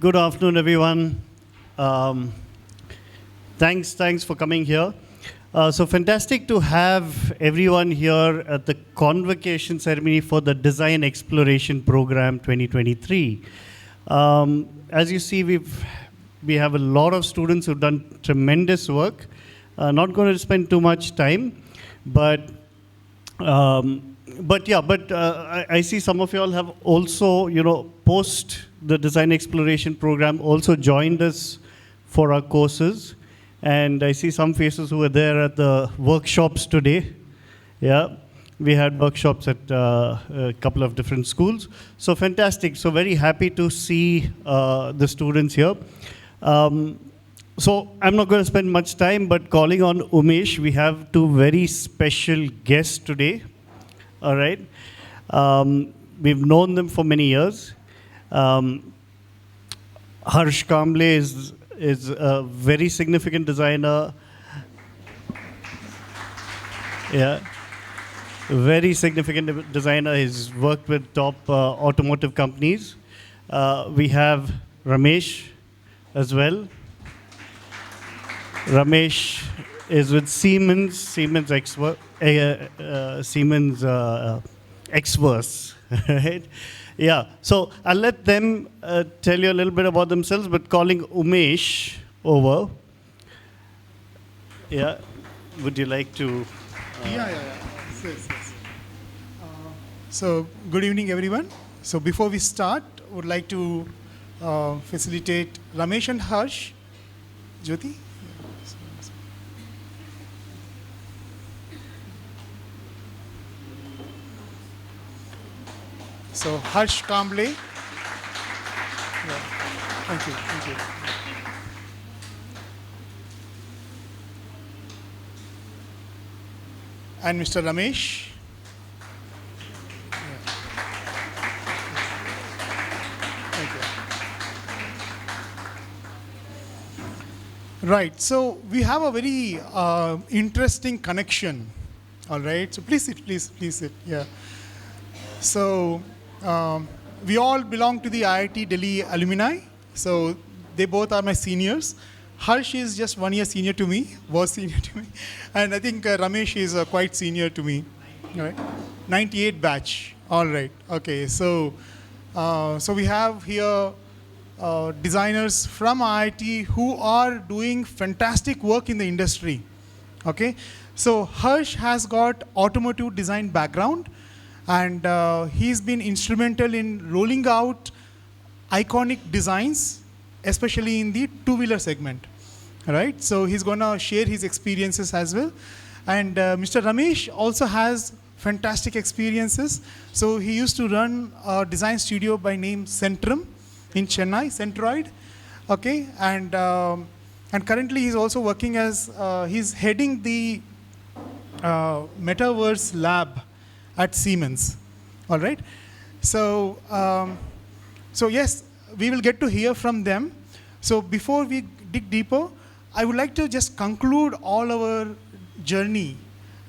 Good afternoon, everyone. Um, thanks for coming here. So fantastic to have everyone here at the Convocation ceremony for the Design Exploration Program 2023. As you see, we have a lot of students who've done tremendous work. Not going to spend too much time, but I see some of you all have also, post the Design Exploration Program, also joined us for our courses. And I see some faces who were there at the workshops today. Yeah, we had workshops at a couple of different schools. So fantastic. So very happy to see the students here. So I'm not going to spend much time, but calling on Umesh, we have two very special guests today. All right. We've known them for many years. Harsh Kamble is a very significant designer. Yeah, very significant designer. He's worked with top automotive companies. We have Ramesh as well. Ramesh is with Siemens Exverse, right? Yeah, so I'll let them tell you a little bit about themselves, but calling Umesh over. Yeah, would you like to? Yes. So, good evening, everyone. So, before we start, I would like to facilitate Ramesh and Harsh. Jyoti? So, Harsh Kamble. Yeah. Thank you. And Mr. Ramesh. Yeah. Thank you. Right, so we have a very interesting connection. All right, so please sit. Yeah. So, we all belong to the IIT Delhi alumni. So they both are my seniors. Harsh is just 1 year senior to me, was senior to me. And I think Ramesh is quite senior to me. All right. 98 batch. All right. Okay. So, so we have here designers from IIT who are doing fantastic work in the industry. Okay. So Harsh has got automotive design background. And he's been instrumental in rolling out iconic designs, especially in the two-wheeler segment, right? So he's going to share his experiences as well. And Mr. Ramesh also has fantastic experiences. So he used to run a design studio by name Centrum in Chennai, Centroid, okay? And currently he's also working as, he's heading the Metaverse Lab at Siemens, all right? So, so yes, we will get to hear from them. So before we dig deeper, I would like to just conclude all our journey,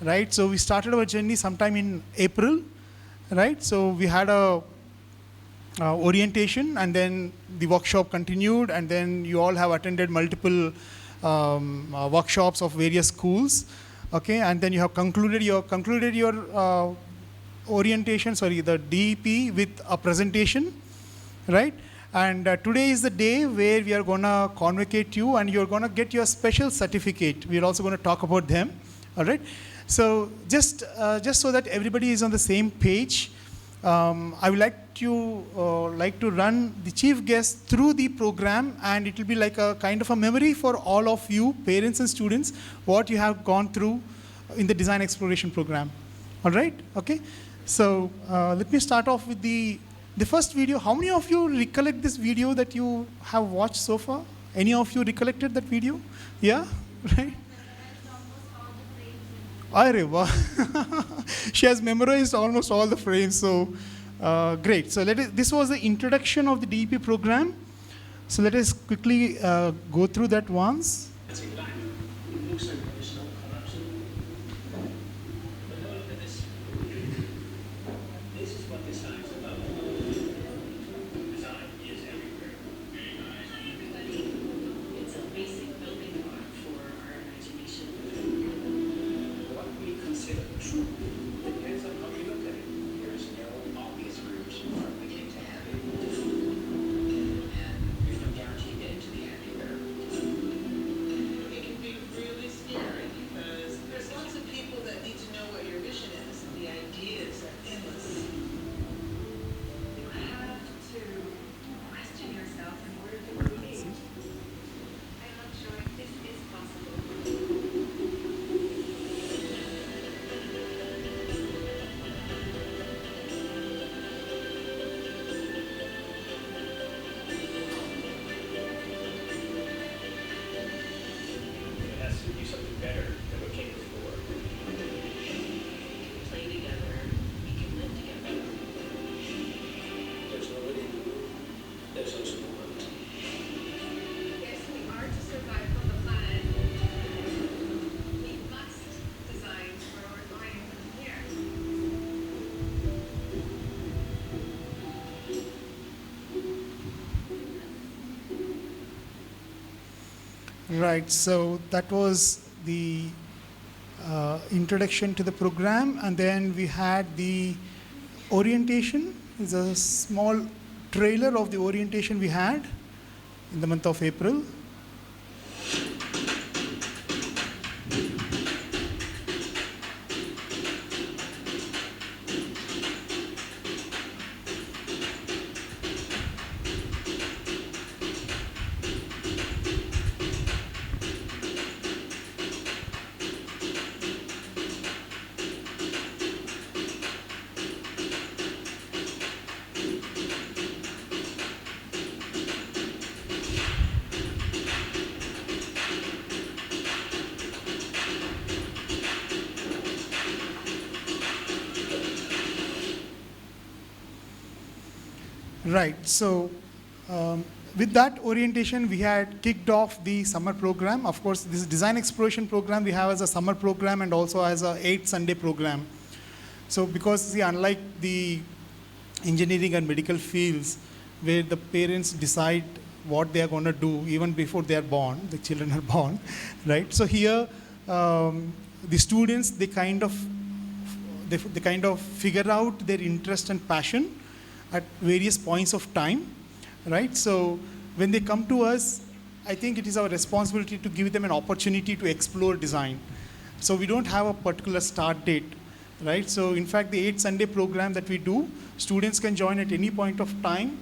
right? So we started our journey sometime in April, right? So we had a orientation, and then the workshop continued, and then you all have attended multiple workshops of various schools, okay? And then you have concluded your orientation, the DEP with a presentation, right? And today is the day where we are going to convocate you, and you're going to get your special certificate. We're also going to talk about them, all right? So just so that everybody is on the same page, I would like to run the chief guest through the program, and it will be like a kind of a memory for all of you, parents and students, what you have gone through in the design exploration program, all right? Okay. So let me start off with the first video. How many of you recollect this video that you have watched so far? Any of you recollected that video? Yeah, right? Wow. She has memorized almost all the frames, so great. So this was the introduction of the DEP program. So let us quickly go through that once. Right, so that was the introduction to the program, and then we had the orientation. Is a small trailer of the orientation we had in the month of April. Right. So with that orientation, we had kicked off the summer program. Of course, this design exploration program we have as a summer program and also as a 8 Sunday program. So because see, unlike the engineering and medical fields where the parents decide what they are going to do even before they are born, the children are born, right? So here, the students, they kind of figure out their interest and passion at various points of time, right? So when they come to us, I think it is our responsibility to give them an opportunity to explore design. So we don't have a particular start date, right? So in fact, the 8 Sunday program that we do, students can join at any point of time.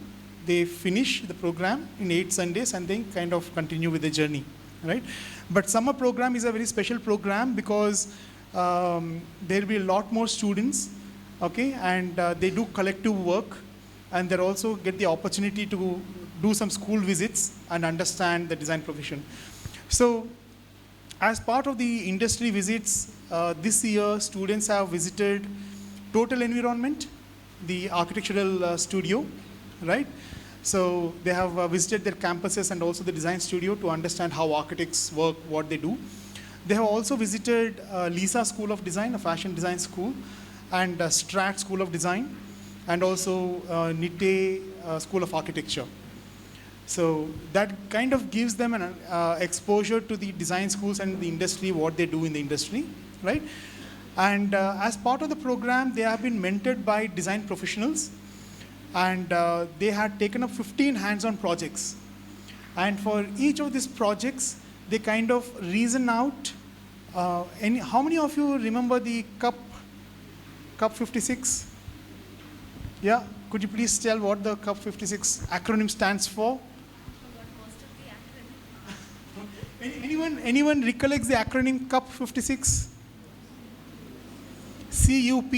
They finish the program in 8 Sundays and then kind of continue with the journey, right? But summer program is a very special program because there will be a lot more students, okay? And they do collective work, and they also get the opportunity to do some school visits and understand the design profession. So as part of the industry visits, this year students have visited Total Environment, the architectural studio, right? So they have visited their campuses and also the design studio to understand how architects work, what they do. They have also visited Lisa School of Design, a fashion design school, and Strat School of Design, and also Nitte School of Architecture. So that kind of gives them an exposure to the design schools and the industry, what they do in the industry, right? And as part of the program, they have been mentored by design professionals, and they had taken up 15 hands-on projects. And for each of these projects, they kind of reason out, how many of you remember the CUP 56? Yeah, could you please tell what the CUP 56 acronym stands for? Anyone recollects the acronym CUP 56? CUP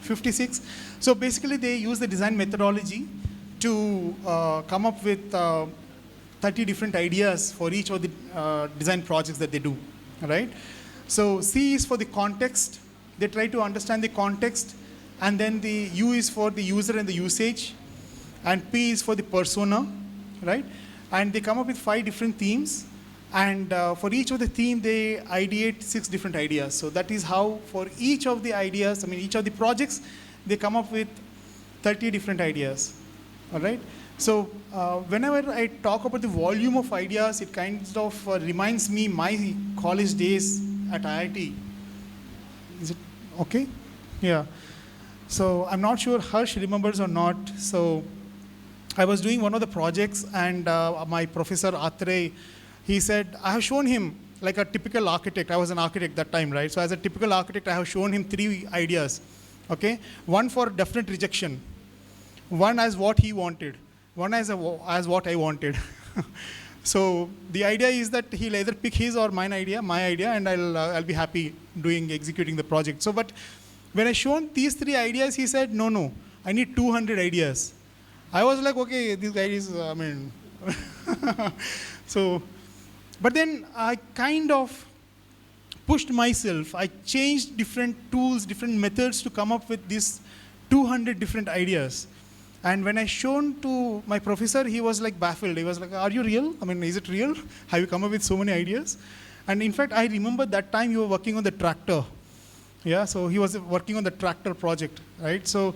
56. So basically they use the design methodology to come up with 30 different ideas for each of the design projects that they do, right? So C is for the context. They try to understand the context, and then the U is for the user and the usage, and P is for the persona, right? And they come up with 5 different themes, and for each of the theme, they ideate 6 different ideas. So that is how for each of the ideas, each of the projects, they come up with 30 different ideas, all right? So whenever I talk about the volume of ideas, it kind of reminds me my college days at IIT. Is it okay? Yeah. So I'm not sure Harsh remembers or not. So I was doing one of the projects, and my professor Atre, he said, I have shown him like a typical architect. I was an architect that time, right? So as a typical architect, I have shown him 3 ideas, okay? One for definite rejection, one as what he wanted, one as what I wanted. So the idea is that he'll either pick his or my idea, and I'll be happy executing the project. So, but when I shown these 3 ideas, he said, no, I need 200 ideas. I was like, okay, these guys, so, but then I kind of pushed myself. I changed different tools, different methods to come up with these 200 different ideas. And when I shown to my professor, he was like baffled. He was like, are you real? Is it real? Have you come up with so many ideas? And in fact, I remember that time you were working on the tractor. Yeah, so he was working on the tractor project, right? So,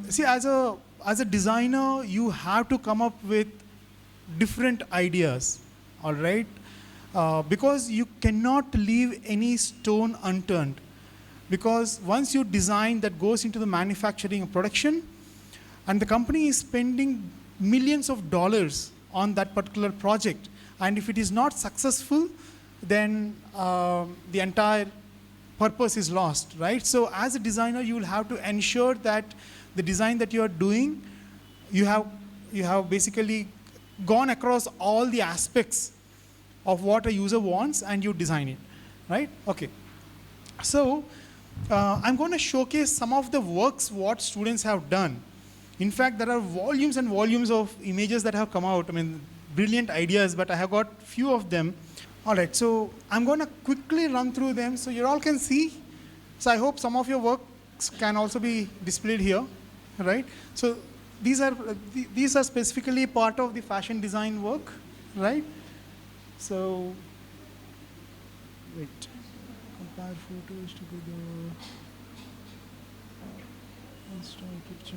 see, as a designer, you have to come up with different ideas, all right? Because you cannot leave any stone unturned. Because once you design, that goes into the manufacturing and production, and the company is spending millions of dollars on that particular project. And if it is not successful, then the entire purpose is lost, right? So as a designer, you will have to ensure that the design that you are doing, you have basically gone across all the aspects of what a user wants, and you design it, right? Okay. So I'm going to showcase some of the works what students have done. In fact, there are volumes and volumes of images that have come out. I mean, brilliant ideas, but I have got few of them. All right, so I'm going to quickly run through them so you all can see. So I hope some of your works can also be displayed here, right? So these are specifically part of the fashion design work, right? So, wait, compare photos together, install picture,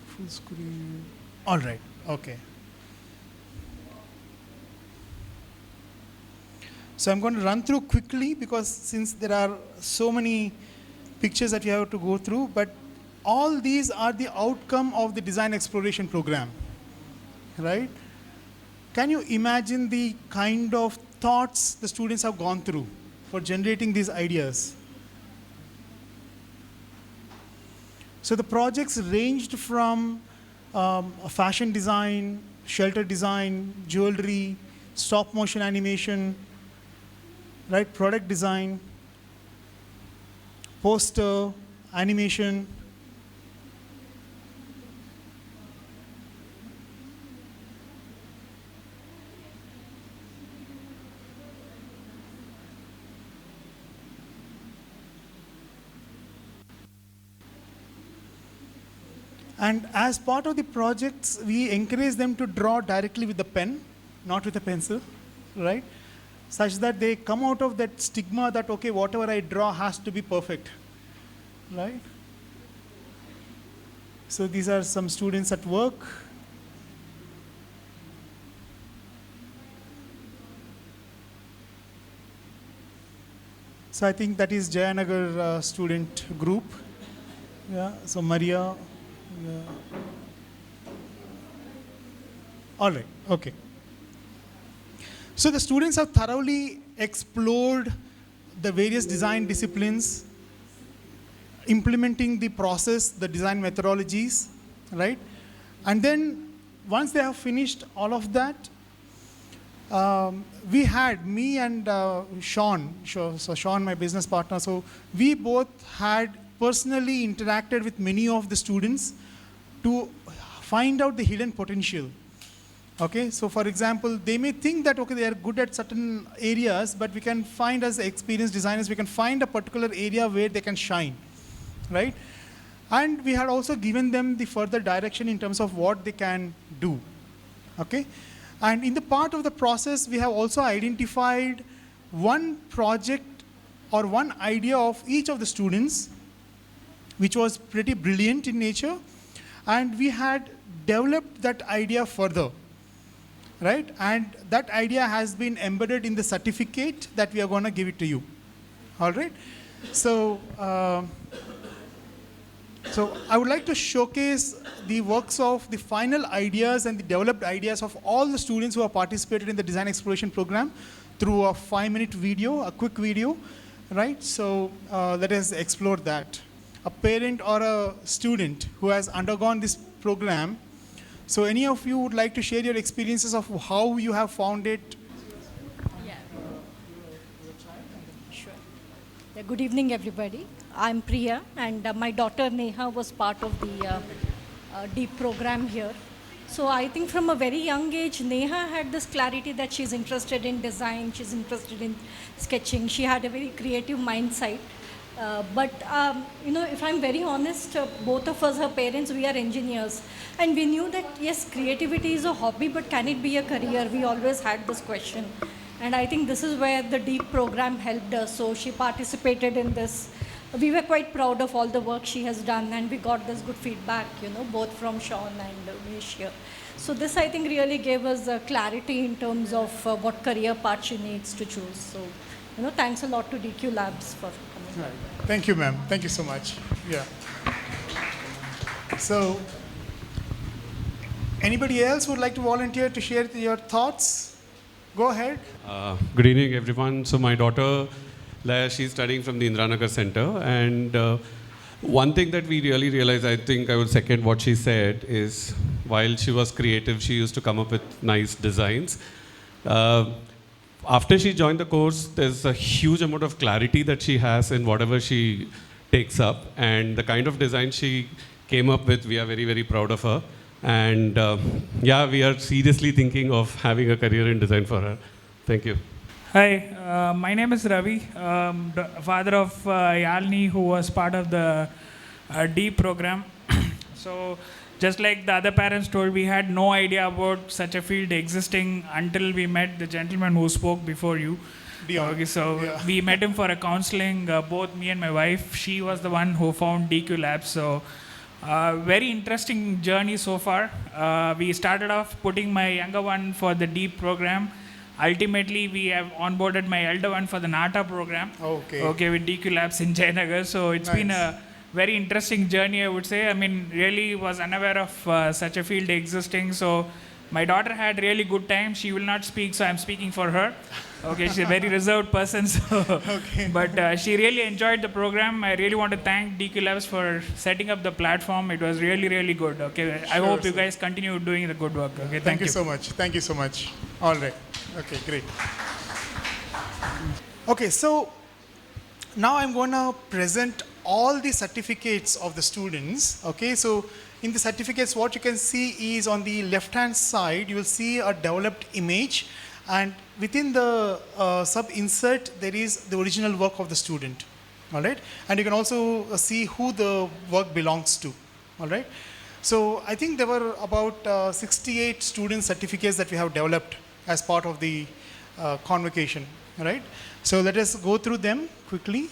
full screen. All right, okay. So I'm going to run through quickly because since there are so many pictures that you have to go through, but all these are the outcome of the design exploration program, right? Can you imagine the kind of thoughts the students have gone through for generating these ideas? So the projects ranged from fashion design, shelter design, jewelry, stop motion animation, right? Product design, poster, animation. And as part of the projects, we encourage them to draw directly with the pen, not with a pencil, right? Such that they come out of that stigma that, okay, whatever I draw has to be perfect, right? So these are some students at work. So I think that is Jayanagar student group. Yeah, so Maria. Yeah. All right, okay. So the students have thoroughly explored the various design disciplines, implementing the process, the design methodologies, right? And then once they have finished all of that, we had, me and Sean, so Sean, my business partner, so we both had personally interacted with many of the students to find out the hidden potential. Okay, so for example, they may think that, okay, they are good at certain areas, but we can find, as experienced designers, we can find a particular area where they can shine, right? And we had also given them the further direction in terms of what they can do, okay? And in the part of the process, we have also identified one project or one idea of each of the students, which was pretty brilliant in nature, and we had developed that idea further, right? And that idea has been embedded in the certificate that we are going to give it to you, all right? So, so I would like to showcase the works of the final ideas and the developed ideas of all the students who have participated in the design exploration program through a 5-minute video, a quick video, right? So let us explore that. A parent or a student who has undergone this program. So any of you would like to share your experiences of how you have found it? Yeah. Sure. Yeah, good evening, everybody. I'm Priya, and my daughter Neha was part of the DEEP program here. So I think from a very young age, Neha had this clarity that she's interested in design, she's interested in sketching. She had a very creative mindset. But if I'm very honest, both of us, her parents, we are engineers. And we knew that, yes, creativity is a hobby, but can it be a career? We always had this question. And I think this is where the DEEP program helped us. So she participated in this. We were quite proud of all the work she has done, and we got this good feedback, both from Sean and Umesh here. So this, I think, really gave us clarity in terms of what career path she needs to choose. So, thanks a lot to DQ Labs for coming. Right. Thank you, ma'am. Thank you so much. Yeah. So, anybody else would like to volunteer to share your thoughts? Go ahead. Good evening, everyone. So my daughter, Laya, she's studying from the Indranagar Center, and one thing that we really realized, I think I would second what she said, is while she was creative, she used to come up with nice designs. After she joined the course, there's a huge amount of clarity that she has in whatever she takes up, and the kind of design she came up with, we are very, very proud of her. And yeah, we are seriously thinking of having a career in design for her. Thank you. Hi, my name is Ravi, father of Yalini, who was part of the D program. So, just like the other parents told, we had no idea about such a field existing until we met the gentleman who spoke before you. Dion. Okay, so Yeah. we met him for a counseling, both me and my wife. She was the one who found DQ Labs. So, very interesting journey so far. We started off putting my younger one for the deep program. Ultimately, we have onboarded my elder one for the NATA program. Okay. With DQ Labs in Jayanagar. So it's been Nice. a very interesting journey, I would say. I mean, really was unaware of such a field existing. So my daughter had really good time. She will not speak, so I'm speaking for her. Okay, she's a very reserved person. So Okay. but she really enjoyed the program. I really want to thank DQ Labs for setting up the platform. It was really, really good. Okay, I Sure, hope you sir. guys continue doing the good work. Okay, Thank you so much. Thank you so much. All right. Okay, great. Okay, so now I'm going to present all the certificates of the students. Okay, so in the certificates, what you can see is on the left-hand side, you will see a developed image, and within the sub-insert, there is the original work of the student. All right, and you can also see who the work belongs to. All right, so I think there were about 68 student certificates that we have developed as part of the convocation. All right, so let us go through them quickly.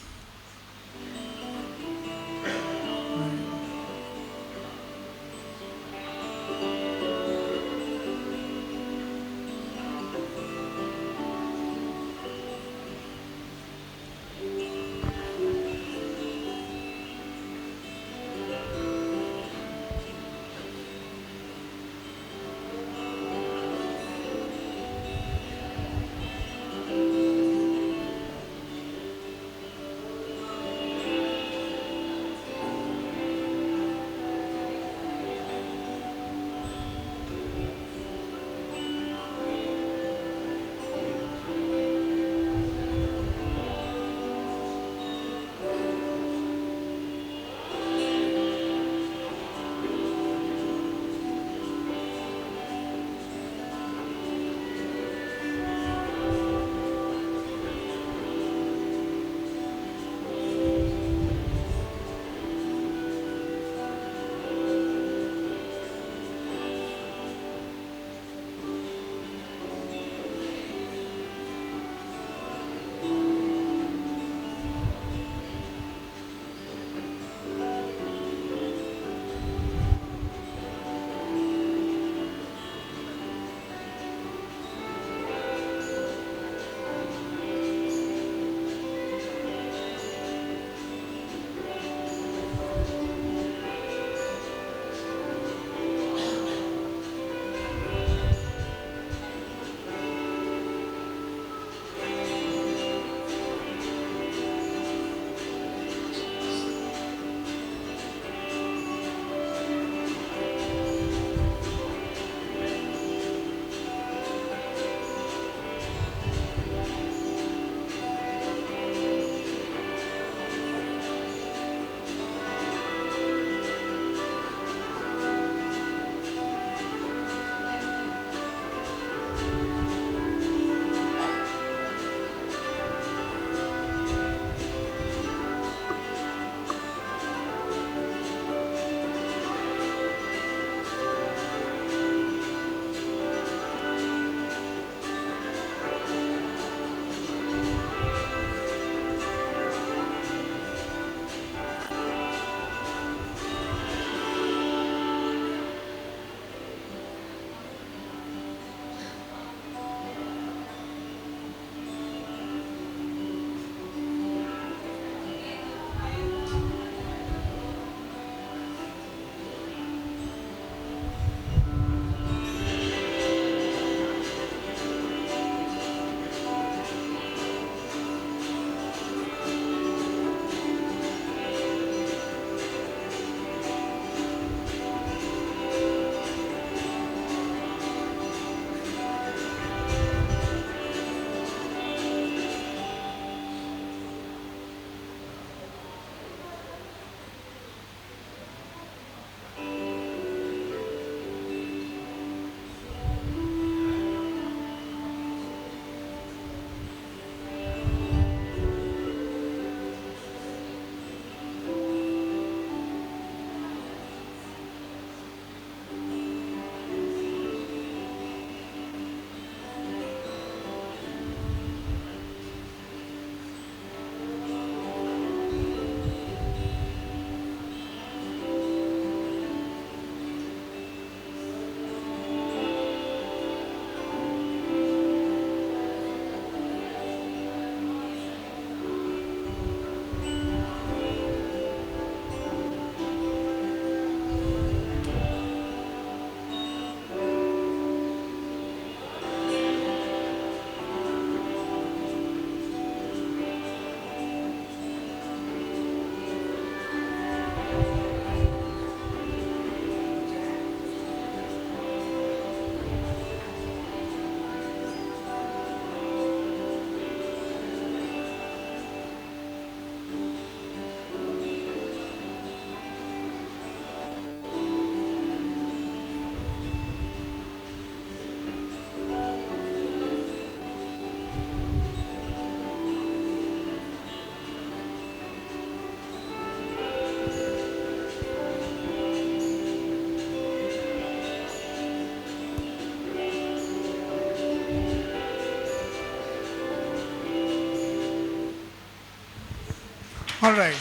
All right.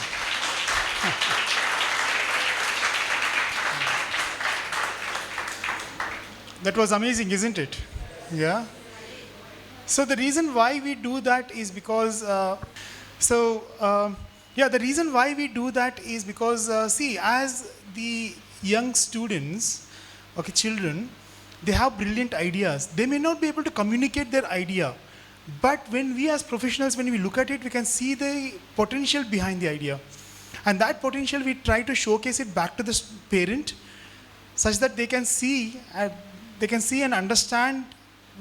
That was amazing, isn't it? Yeah. So the reason why we do that is because, the reason why we do that is because, see, as the young students, okay, children, they have brilliant ideas. They may not be able to communicate their idea, but when we as professionals, when we look at it, we can see the potential behind the idea. And that potential, we try to showcase it back to the parent, such that they can see and understand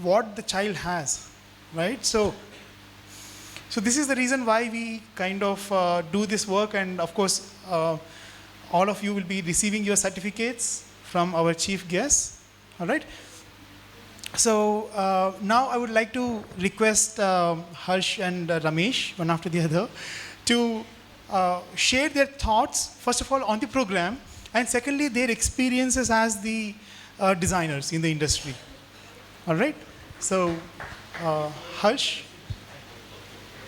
what the child has, right? So this is the reason why we kind of do this work, and of course, all of you will be receiving your certificates from our chief guests, all right? So now I would like to request Harsh and Ramesh, one after the other, to share their thoughts, first of all, on the program, and secondly, their experiences as the designers in the industry. All right? So, Harsh?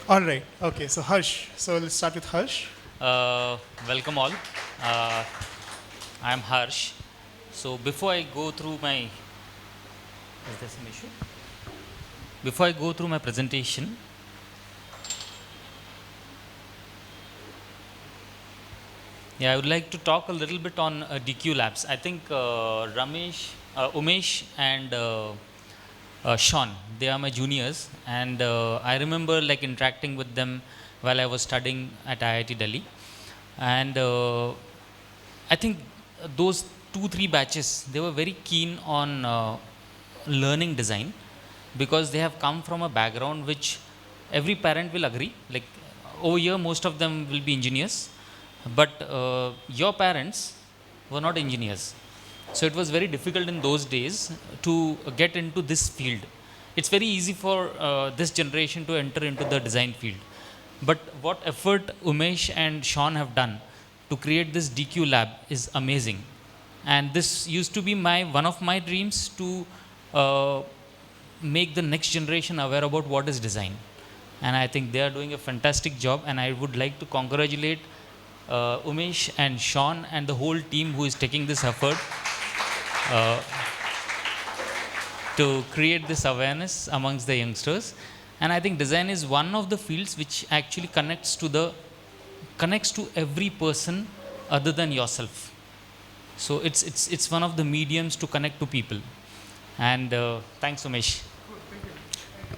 All right. Okay, so Harsh. So let's start with Harsh. Welcome all. I am Harsh. So before I go through my, is there some issue? Before I go through my presentation, I would like to talk a little bit on DQ Labs. I think Umesh and Sean, they are my juniors, and I remember like interacting with them while I was studying at IIT Delhi. And I think those 2-3 batches, they were very keen on learning design, because they have come from a background which every parent will agree. Like over here, most of them will be engineers, but your parents were not engineers. So it was very difficult in those days to get into this field. It's very easy for this generation to enter into the design field. But what effort Umesh and Sean have done to create this DQ lab is amazing. And this used to be one of my dreams, to make the next generation aware about what is design. And I think they are doing a fantastic job, and I would like to congratulate Umesh and Sean and the whole team who is taking this effort to create this awareness amongst the youngsters. And I think design is one of the fields which actually connects to every person other than yourself. So it's one of the mediums to connect to people. And thanks, Umesh.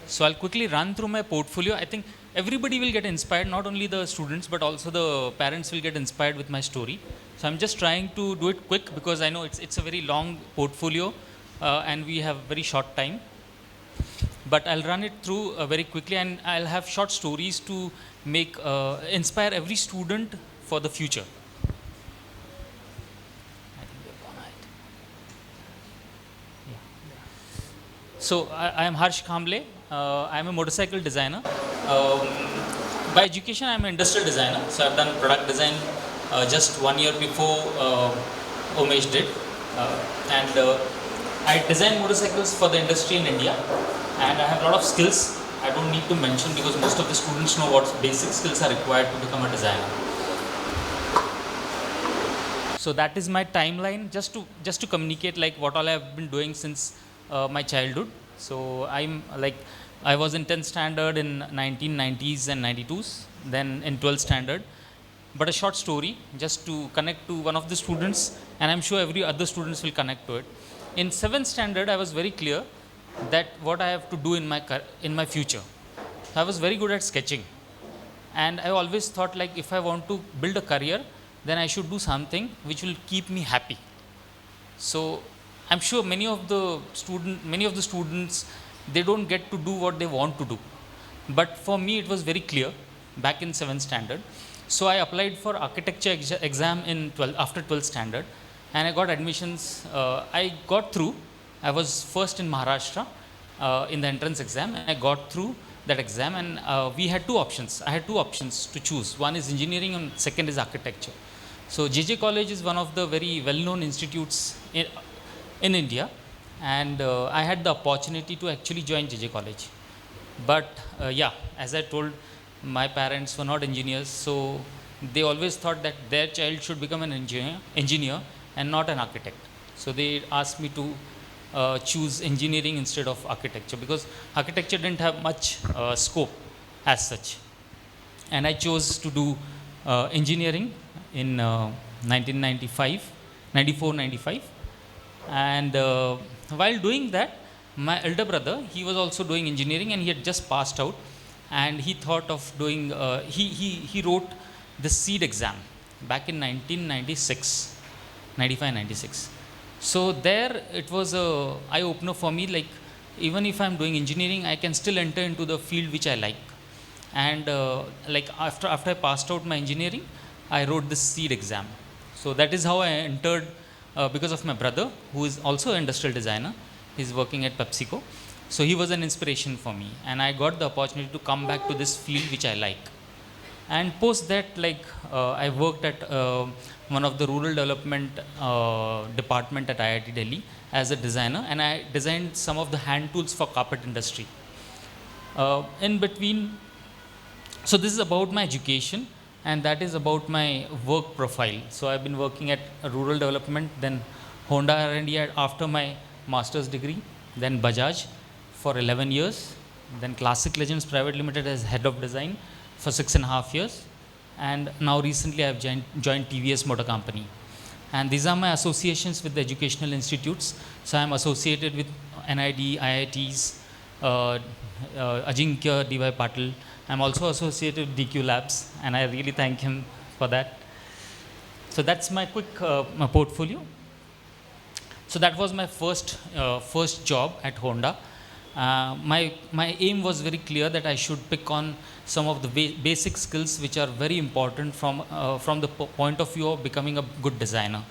So I'll quickly run through my portfolio. I think everybody will get inspired, not only the students, but also the parents will get inspired with my story. So I'm just trying to do it quick, because I know it's a very long portfolio and we have very short time. But I'll run it through very quickly, and I'll have short stories to inspire every student for the future. I think we've gone ahead. Yeah. So I am Harsh Kamble. I am a motorcycle designer. By education, I am an industrial designer. So I've done product design just 1 year before Umesh did. I design motorcycles for the industry in India, and I have a lot of skills I don't need to mention, because most of the students know what basic skills are required to become a designer. So that is my timeline, just to communicate like what all I have been doing since my childhood. So I was in 10th standard in 1990s and 92s, then in 12th standard. But a short story, just to connect to one of the students, and I'm sure every other students will connect to it. In 7th standard, I was very clear that what I have to do in my future. I was very good at sketching, and I always thought like if I want to build a career, then I should do something which will keep me happy. So I'm sure many of the students, they don't get to do what they want to do. But for me, it was very clear back in 7th standard. So I applied for architecture exam after 12th standard, and I got admissions. I got through. I was first in Maharashtra in the entrance exam, and I got through that exam. And we had two options. I had two options to choose. One is engineering, and second is architecture. So JJ College is one of the very well-known institutes in India, and I had the opportunity to actually join JJ College. But as I told, my parents were not engineers, so they always thought that their child should become an engineer and not an architect. So they asked me to choose engineering instead of architecture, because architecture didn't have much scope as such. And I chose to do engineering in 1995, 94, 95. And while doing that, my elder brother, he was also doing engineering, and he had just passed out, and he thought of doing, he wrote the seed exam back in 1996, 95, 96. So there it was a eye opener for me, like even if I'm doing engineering, I can still enter into the field which I like. And like after I passed out my engineering, I wrote this seed exam. So that is how I entered, because of my brother, who is also an industrial designer. He's working at PepsiCo. So he was an inspiration for me, and I got the opportunity to come back to this field which I like. And post that, like I worked at one of the rural development department at IIT Delhi as a designer, and I designed some of the hand tools for carpet industry. In between, so this is about my education, and that is about my work profile. So I've been working at rural development, then Honda R&D after my master's degree, then Bajaj for 11 years, then Classic Legends Private Limited as head of design for 6.5 years, and now recently I've joined TVS Motor Company. And these are my associations with the educational institutes. So I'm associated with NID, IITs, Ajinkya D.Y. Patil. I'm also associated with DQ Labs, and I really thank him for that. So that's my quick my portfolio. So that was my first job at Honda. My aim was very clear, that I should pick on some of the basic skills which are very important from the point of view of becoming a good designer.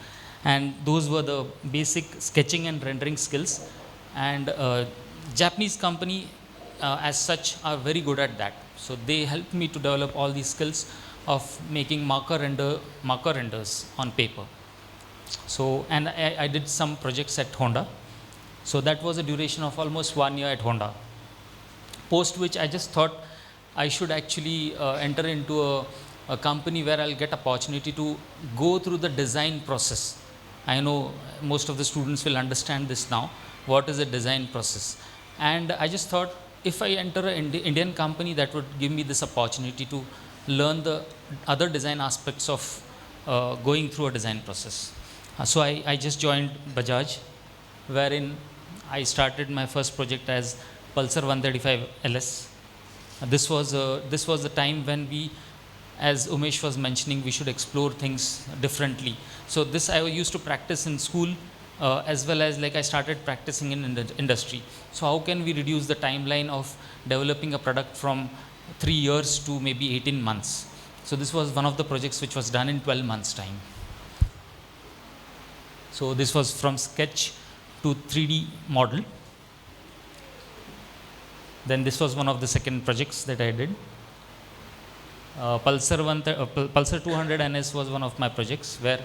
And those were the basic sketching and rendering skills. And Japanese company as such are very good at that. So they helped me to develop all these skills of making marker renders on paper. So, and I did some projects at Honda. So that was a duration of almost 1 year at Honda. Post which I just thought I should actually enter into a company where I'll get opportunity to go through the design process. I know most of the students will understand this now, what is a design process. And I just thought, if I enter an Indian company, that would give me this opportunity to learn the other design aspects of going through a design process. So I just joined Bajaj, wherein I started my first project as Pulsar 135 LS. This was the time when we, as Umesh was mentioning, we should explore things differently. So this I used to practice in school, as well as like I started practicing in the industry. So how can we reduce the timeline of developing a product from 3 years to maybe 18 months? So this was one of the projects which was done in 12 months time. So this was from sketch to 3D model. Then this was one of the second projects that I did. Pulsar 200 NS was one of my projects, where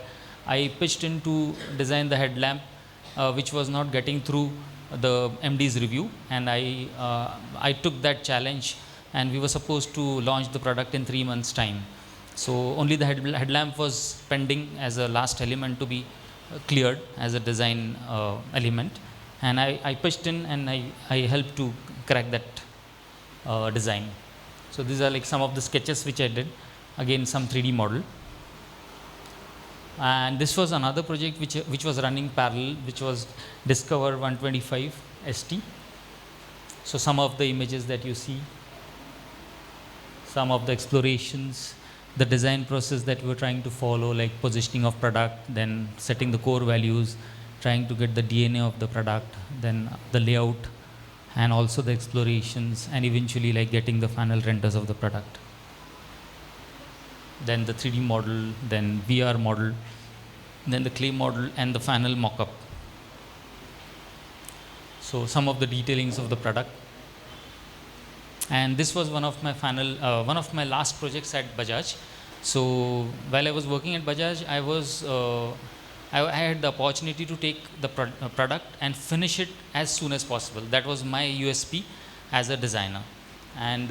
I pitched in to design the headlamp, which was not getting through the MD's review, and I took that challenge, and we were supposed to launch the product in 3 months' time. So only the headlamp was pending as a last element to be cleared as a design element, and I pitched in, and I helped to crack that design. So these are like some of the sketches which I did, again some 3D model. And this was another project which was running parallel, which was Discover 125 ST. So some of the images that you see, some of the explorations, the design process that we were trying to follow, like positioning of product, then setting the core values, trying to get the DNA of the product, then the layout, and also the explorations, and eventually like getting the final renders of the product. Then the 3D model, then VR model, then the clay model, and the final mock-up. So some of the detailings of the product. And this was one of my last projects at Bajaj. So while I was working at Bajaj, I had the opportunity to take the product and finish it as soon as possible. That was my USP as a designer. and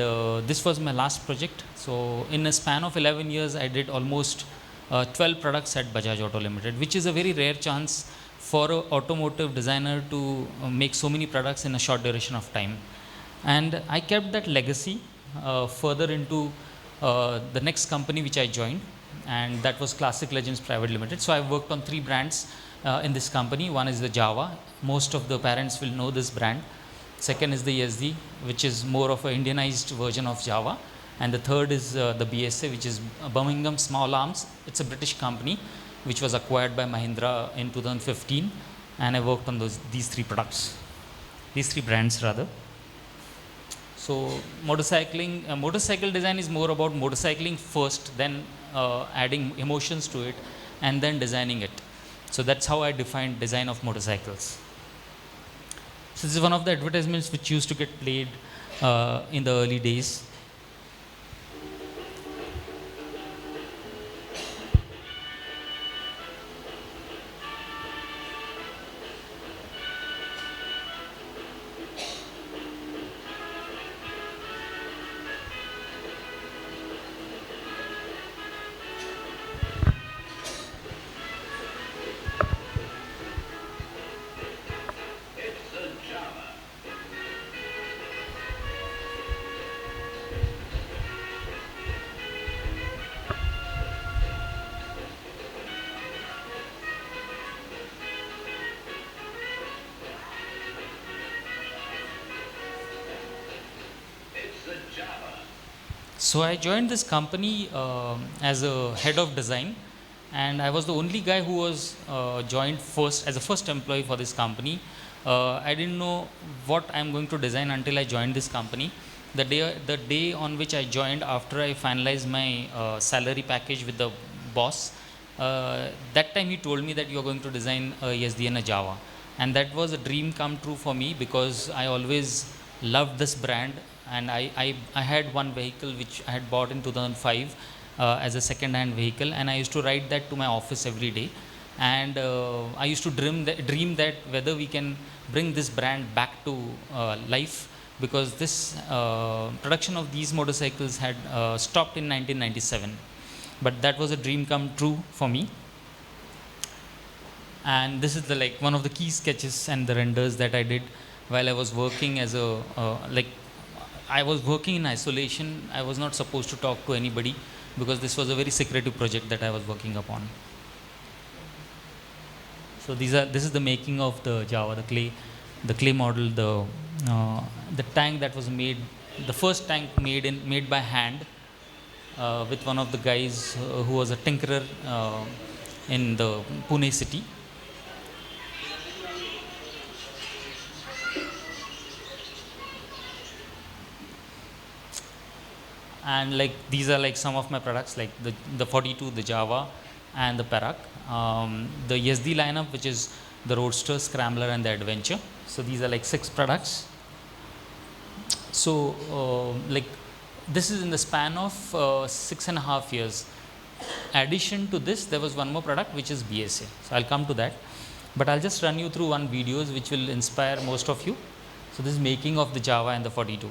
this was my last project. So in a span of 11 years, I did almost 12 products at Bajaj Auto Limited, which is a very rare chance for an automotive designer to make so many products in a short duration of time. And I kept that legacy further into the next company which I joined, and that was Classic Legends Private Limited. So I worked on 3 brands in this company. One is the Java. Most of the parents will know this brand. Second is the SD, which is more of an Indianized version of Java. And the third is the BSA, which is Birmingham Small Arms. It's a British company which was acquired by Mahindra in 2015. And I worked on these 3 products, these 3 brands rather. So motorcycle design is more about motorcycling first, then adding emotions to it, and then designing it. So that's how I defined design of motorcycles. So this is one of the advertisements which used to get played in the early days. So I joined this company as a head of design, and I was the only guy who was joined first as a first employee for this company. I didn't know what I'm going to design until I joined this company. The day on which I joined, after I finalized my salary package with the boss, that time he told me that you're going to design a ESD and a Java, and that was a dream come true for me because I always loved this brand. And I had one vehicle which I had bought in 2005 as a second-hand vehicle, and I used to ride that to my office every day. And I used to dream that whether we can bring this brand back to life, because this production of these motorcycles had stopped in 1997. But that was a dream come true for me. And this is one of the key sketches and the renders that I did while I was working as a I was working in isolation. I was not supposed to talk to anybody because this was a very secretive project that I was working upon. So this is the making of the Java, the clay model, the tank that was made, the first tank made by hand with one of the guys who was a tinkerer in the Pune city. And these are some of my products, like the 42, the Java, and the Perak. The SD lineup, which is the Roadster, Scrambler, and the Adventure. So these are 6 products. So this is in the span of 6.5 years. Addition to this, there was one more product which is BSA. So I'll come to that, but I'll just run you through one videos which will inspire most of you. So this is making of the Java and the 42.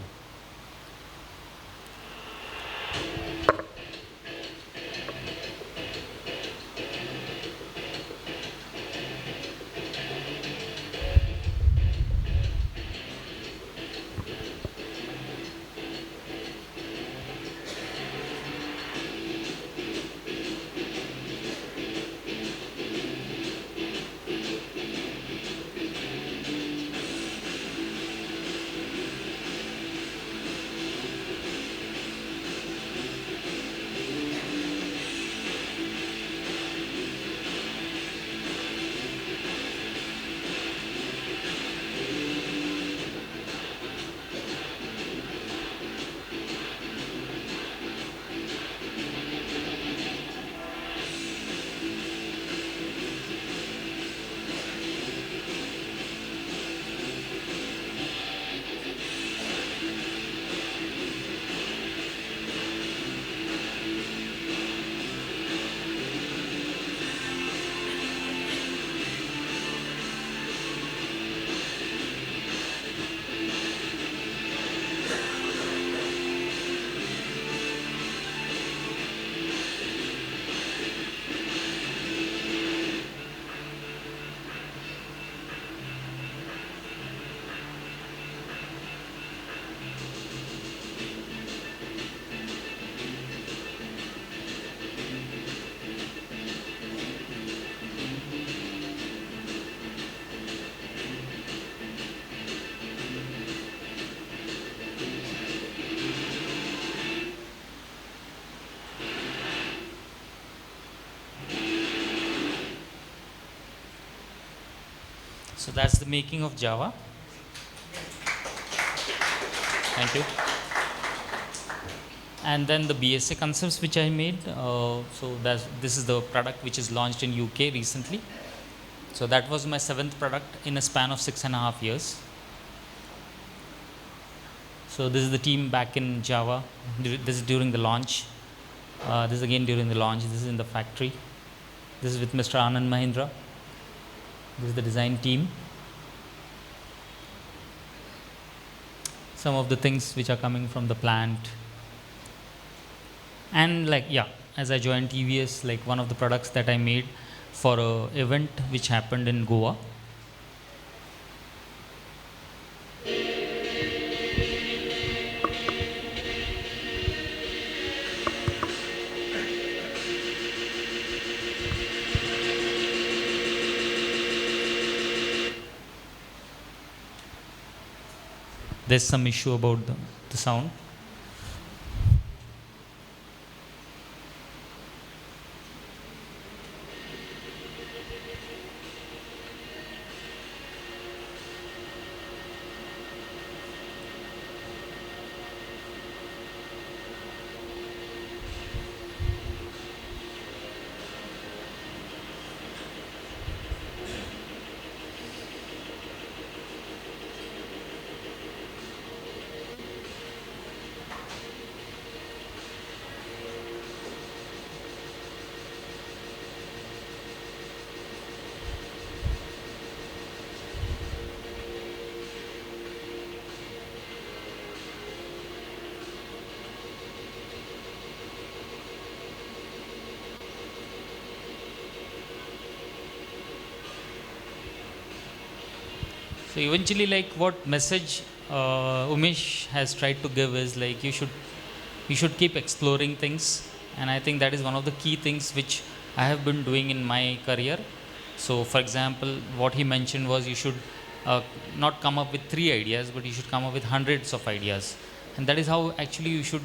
So that's the making of Java. Thank you. And then the BSA concepts which I made. This is the product which is launched in UK recently. So that was my 7th product in a span of 6.5 years. So this is the team back in Java. This is during the launch. This is again during the launch. This is in the factory. This is with Mr. Anand Mahindra. This is the design team. Some of the things which are coming from the plant. And as I joined TVS, like one of the products that I made for an event which happened in Goa. There's some issue about the sound. So eventually, like what message Umesh has tried to give is like you should keep exploring things, and I think that is one of the key things which I have been doing in my career. So, for example, what he mentioned was you should not come up with 3 ideas, but you should come up with hundreds of ideas, and that is how actually you should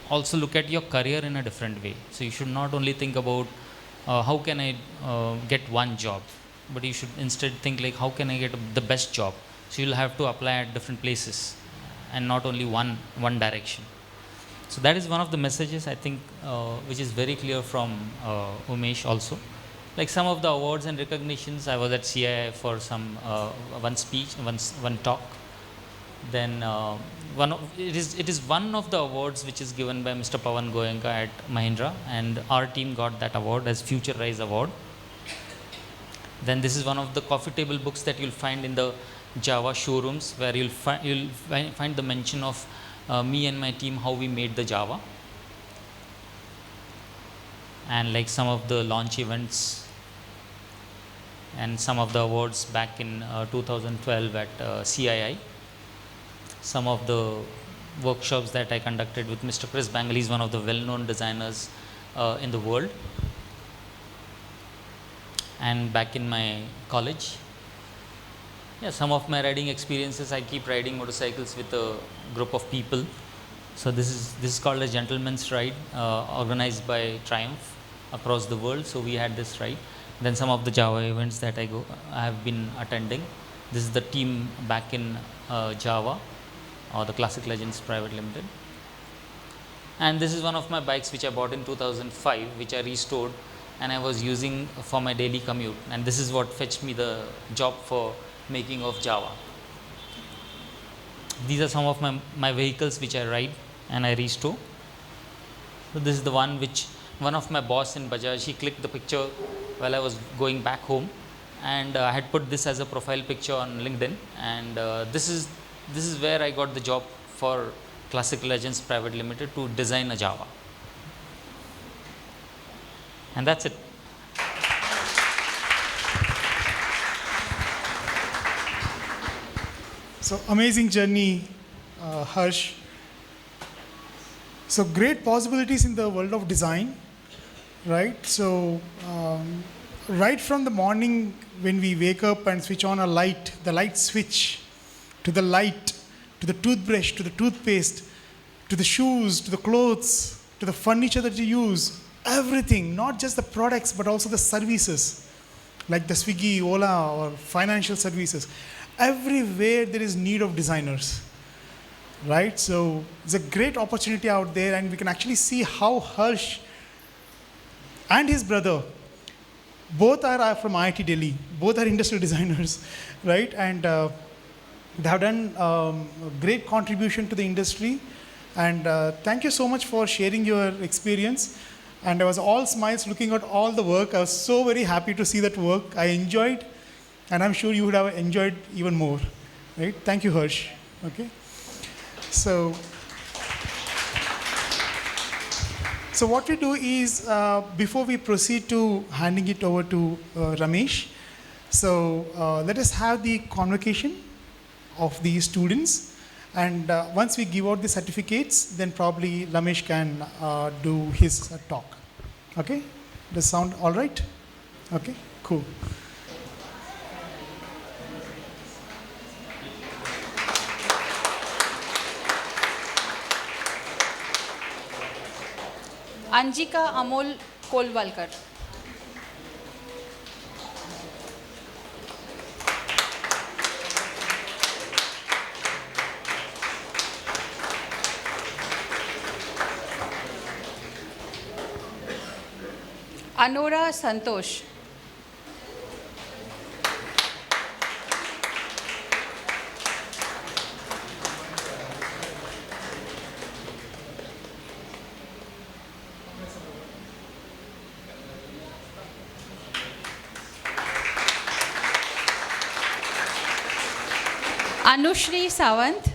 also look at your career in a different way. So you should not only think about how can I get one job, but you should instead think like how can I get the best job. So you'll have to apply at different places and not only one direction. So that is one of the messages I think which is very clear from Umesh also. Like some of the awards and recognitions, I was at CII for some one speech, one talk. Then it is one of the awards which is given by Mr. Pawan Goenka at Mahindra, and our team got that award as Future Rise Award. Then this is one of the coffee table books that you'll find in the Java showrooms, where you'll find the mention of me and my team, how we made the Java, and like some of the launch events and some of the awards back in 2012 at CII. Some of the workshops that I conducted with Mr. Chris Bangle. He's one of the well-known designers in the world. And back in my college, some of my riding experiences, I keep riding motorcycles with a group of people. So this is called a gentleman's ride, organized by Triumph across the world. So we had this ride. Then some of the Java events that I have been attending. This is the team back in Java, or the Classic Legends Private Limited. And this is one of my bikes which I bought in 2005, which I restored and I was using for my daily commute. And this is what fetched me the job for making of Java. These are some of my vehicles which I ride and I restore. So this is the one which one of my boss in Bajaj, he clicked the picture while I was going back home, and I had put this as a profile picture on LinkedIn, and this is where I got the job for Classic Legends Private Limited to design a Java. And that's it. So amazing journey, Harsh. So great possibilities in the world of design, right? So right from the morning when we wake up and switch on a light, the light switch, to the light, to the toothbrush, to the toothpaste, to the shoes, to the clothes, to the furniture that you use, everything, not just the products, but also the services. like the Swiggy, Ola, or financial services. Everywhere there is need of designers, right? So it's a great opportunity out there, and we can actually see how Harsh and his brother, both are from IIT Delhi, both are industrial designers, right? And they have done a great contribution to the industry. And thank you so much for sharing your experience. And I was all smiles looking at all the work. I was so very happy to see that work. I enjoyed, and I'm sure you would have enjoyed even more, right? Thank you, Harsh. Okay. So what we do is, before we proceed to handing it over to Ramesh, so let us have the convocation of the students. And once we give out the certificates, then probably Ramesh can do his talk. Okay? Does sound all right? Okay, cool. Anjika Amol Kolwalkar. Anora Santosh. Anushree Sawant.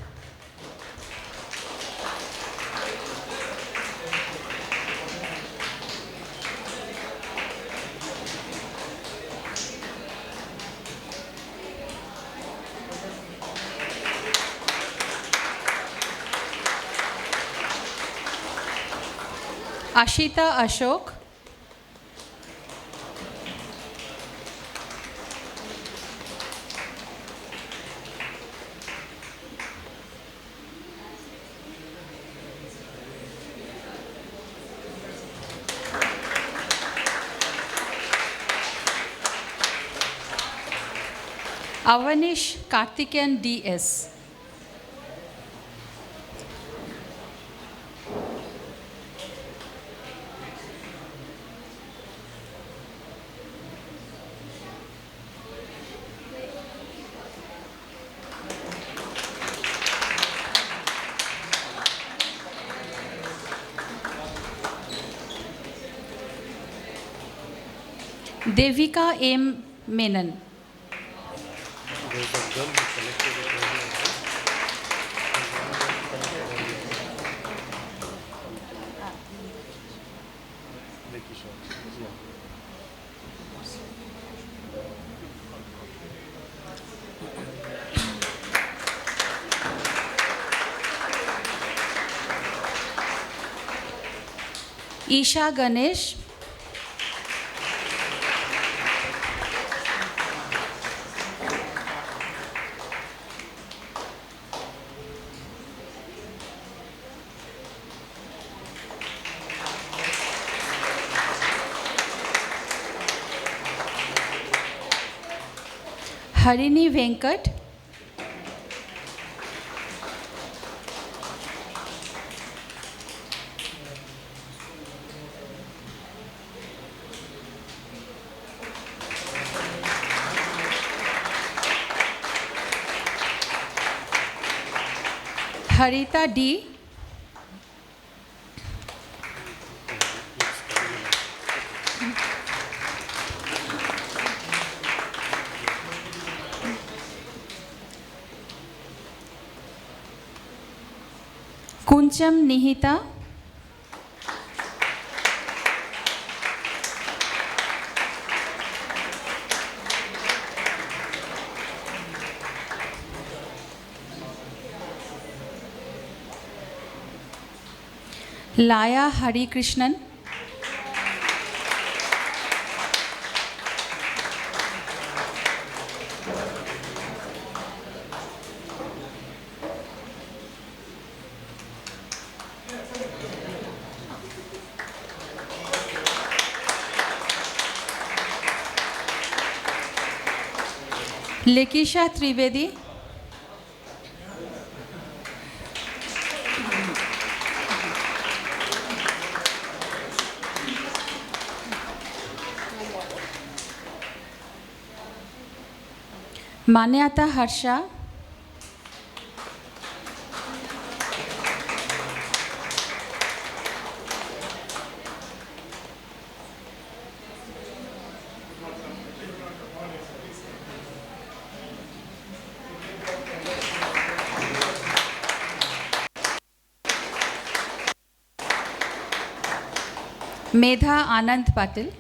Ashita Ashok. Avneesh Karthikeyan DS. Devika M Menon. Isha Ganesh. Harini Venkat. Haritha D. Kuncham Nihitha. Laya Harikrishnan. लेकिशा Trivedi, मान्यता हर्षा, मेधा आनंद पाटिल,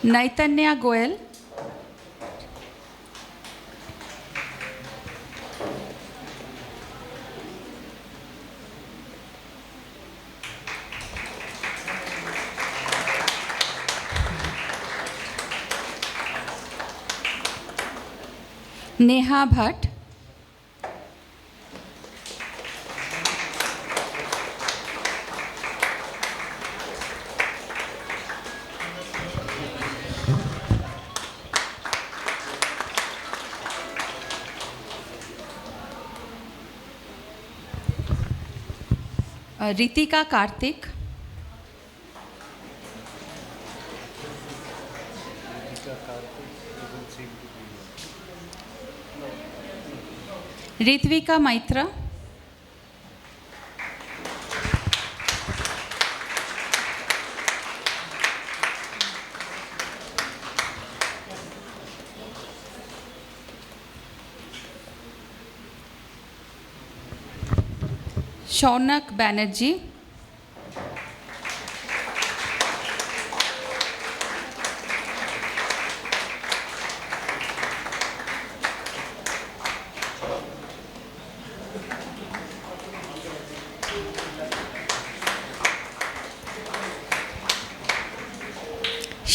नैतन्या गोयल, नेहा भट्ट, रितिका कार्तिक, ऋत्विका मैत्र, Shaunak Banerjee,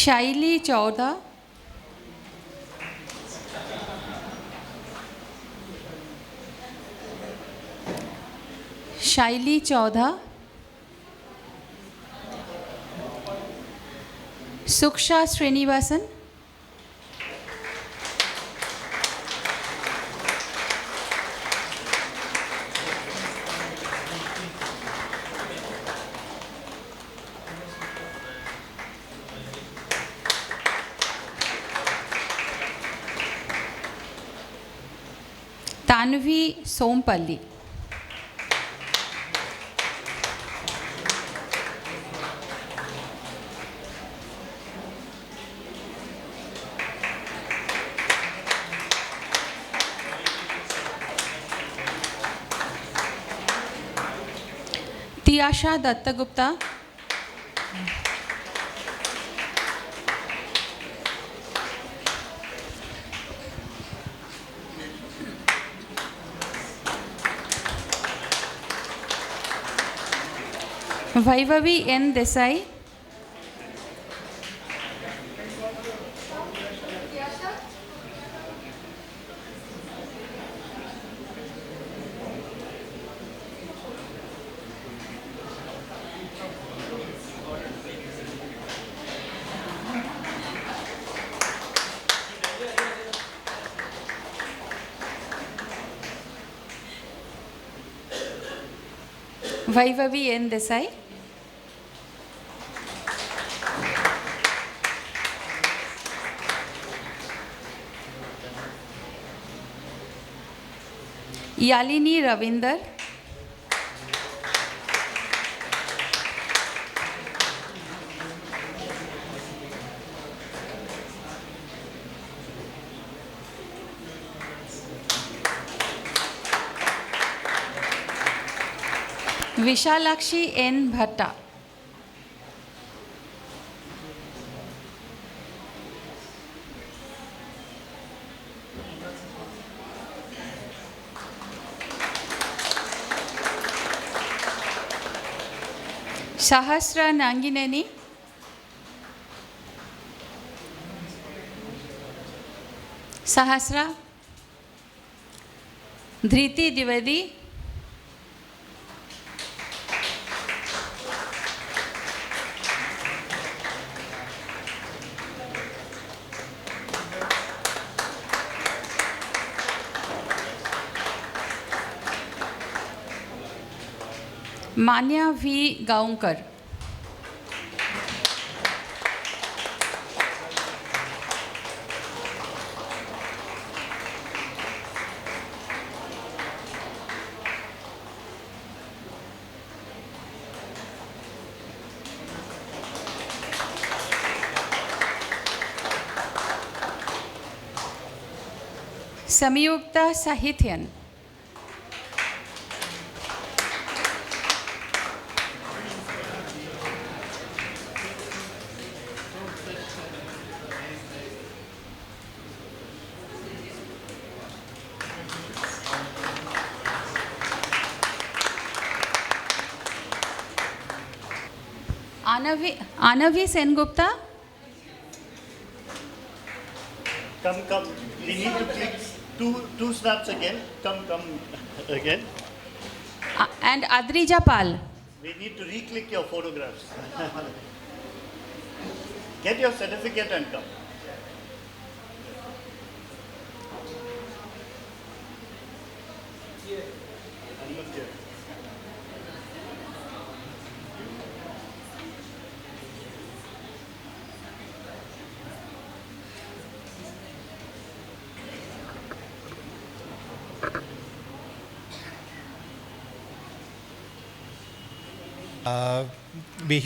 Shaili Chaudha, Shaili Chaudha, Suksha Srinivasan, Tanvi Sompalli, Tiyasha Dattagupta, Vaibhavi N Desai, Vaibhavi N Desai, Yalini Ravinder, Vishalakshi N Bhatta, Sahasra नांगिनेनी, Sahasra, Dhriti Dwivedi, Manya V. Gaunkar. Samyukta Sahithyan. Anavi Sengupta. Come. We need to click two snaps again. Come again. And Adrija Pal. We need to re-click your photographs. Get your certificate and come.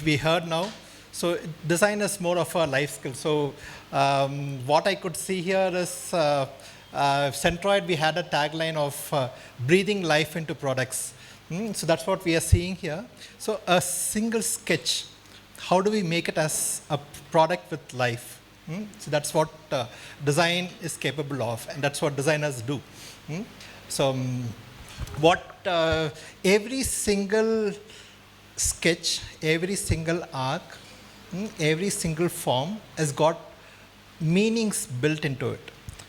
We heard now. So design is more of a life skill. So what I could see here is Centroid, we had a tagline of breathing life into products. So that's what we are seeing here. So a single sketch, how do we make it as a product with life? So that's what design is capable of, and that's what designers do. So every single sketch, every single arc, every single form has got meanings built into it.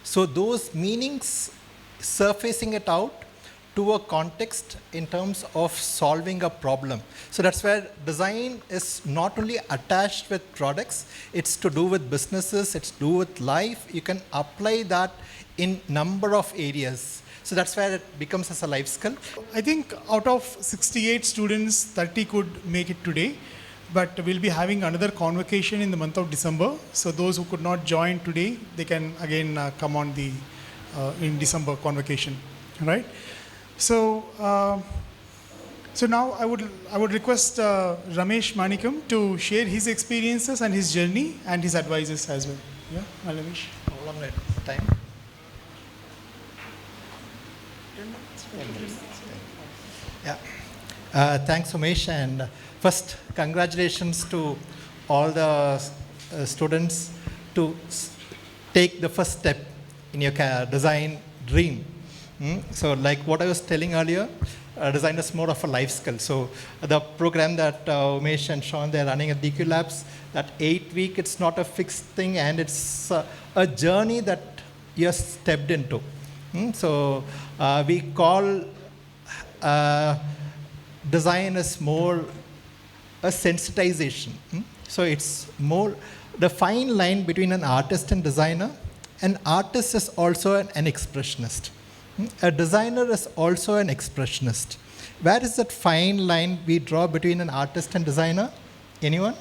So those meanings surfacing it out to a context in terms of solving a problem. So that's where design is not only attached with products, it's to do with businesses, it's to do with life. You can apply that in number of areas. So that's where it becomes as a life skill. I think out of 68 students, 30 could make it today, but we'll be having another convocation in the month of December. So those who could not join today, they can again come on the in December convocation, right? So now I would request Ramesh Manikam to share his experiences and his journey and his advices as well. Yeah, Ramesh. How long time? Yeah. Thanks, Umesh. And first, congratulations to all the students to take the first step in your design dream. So like what I was telling earlier, design is more of a life skill. So the program that Umesh and Sean, they're running at DQ Labs, that 8-week, it's not a fixed thing, and it's a journey that you're stepped into. So we call design as more a sensitization. So it's more the fine line between an artist and designer. An artist is also an expressionist. A designer is also an expressionist. Where is that fine line we draw between an artist and designer? Anyone?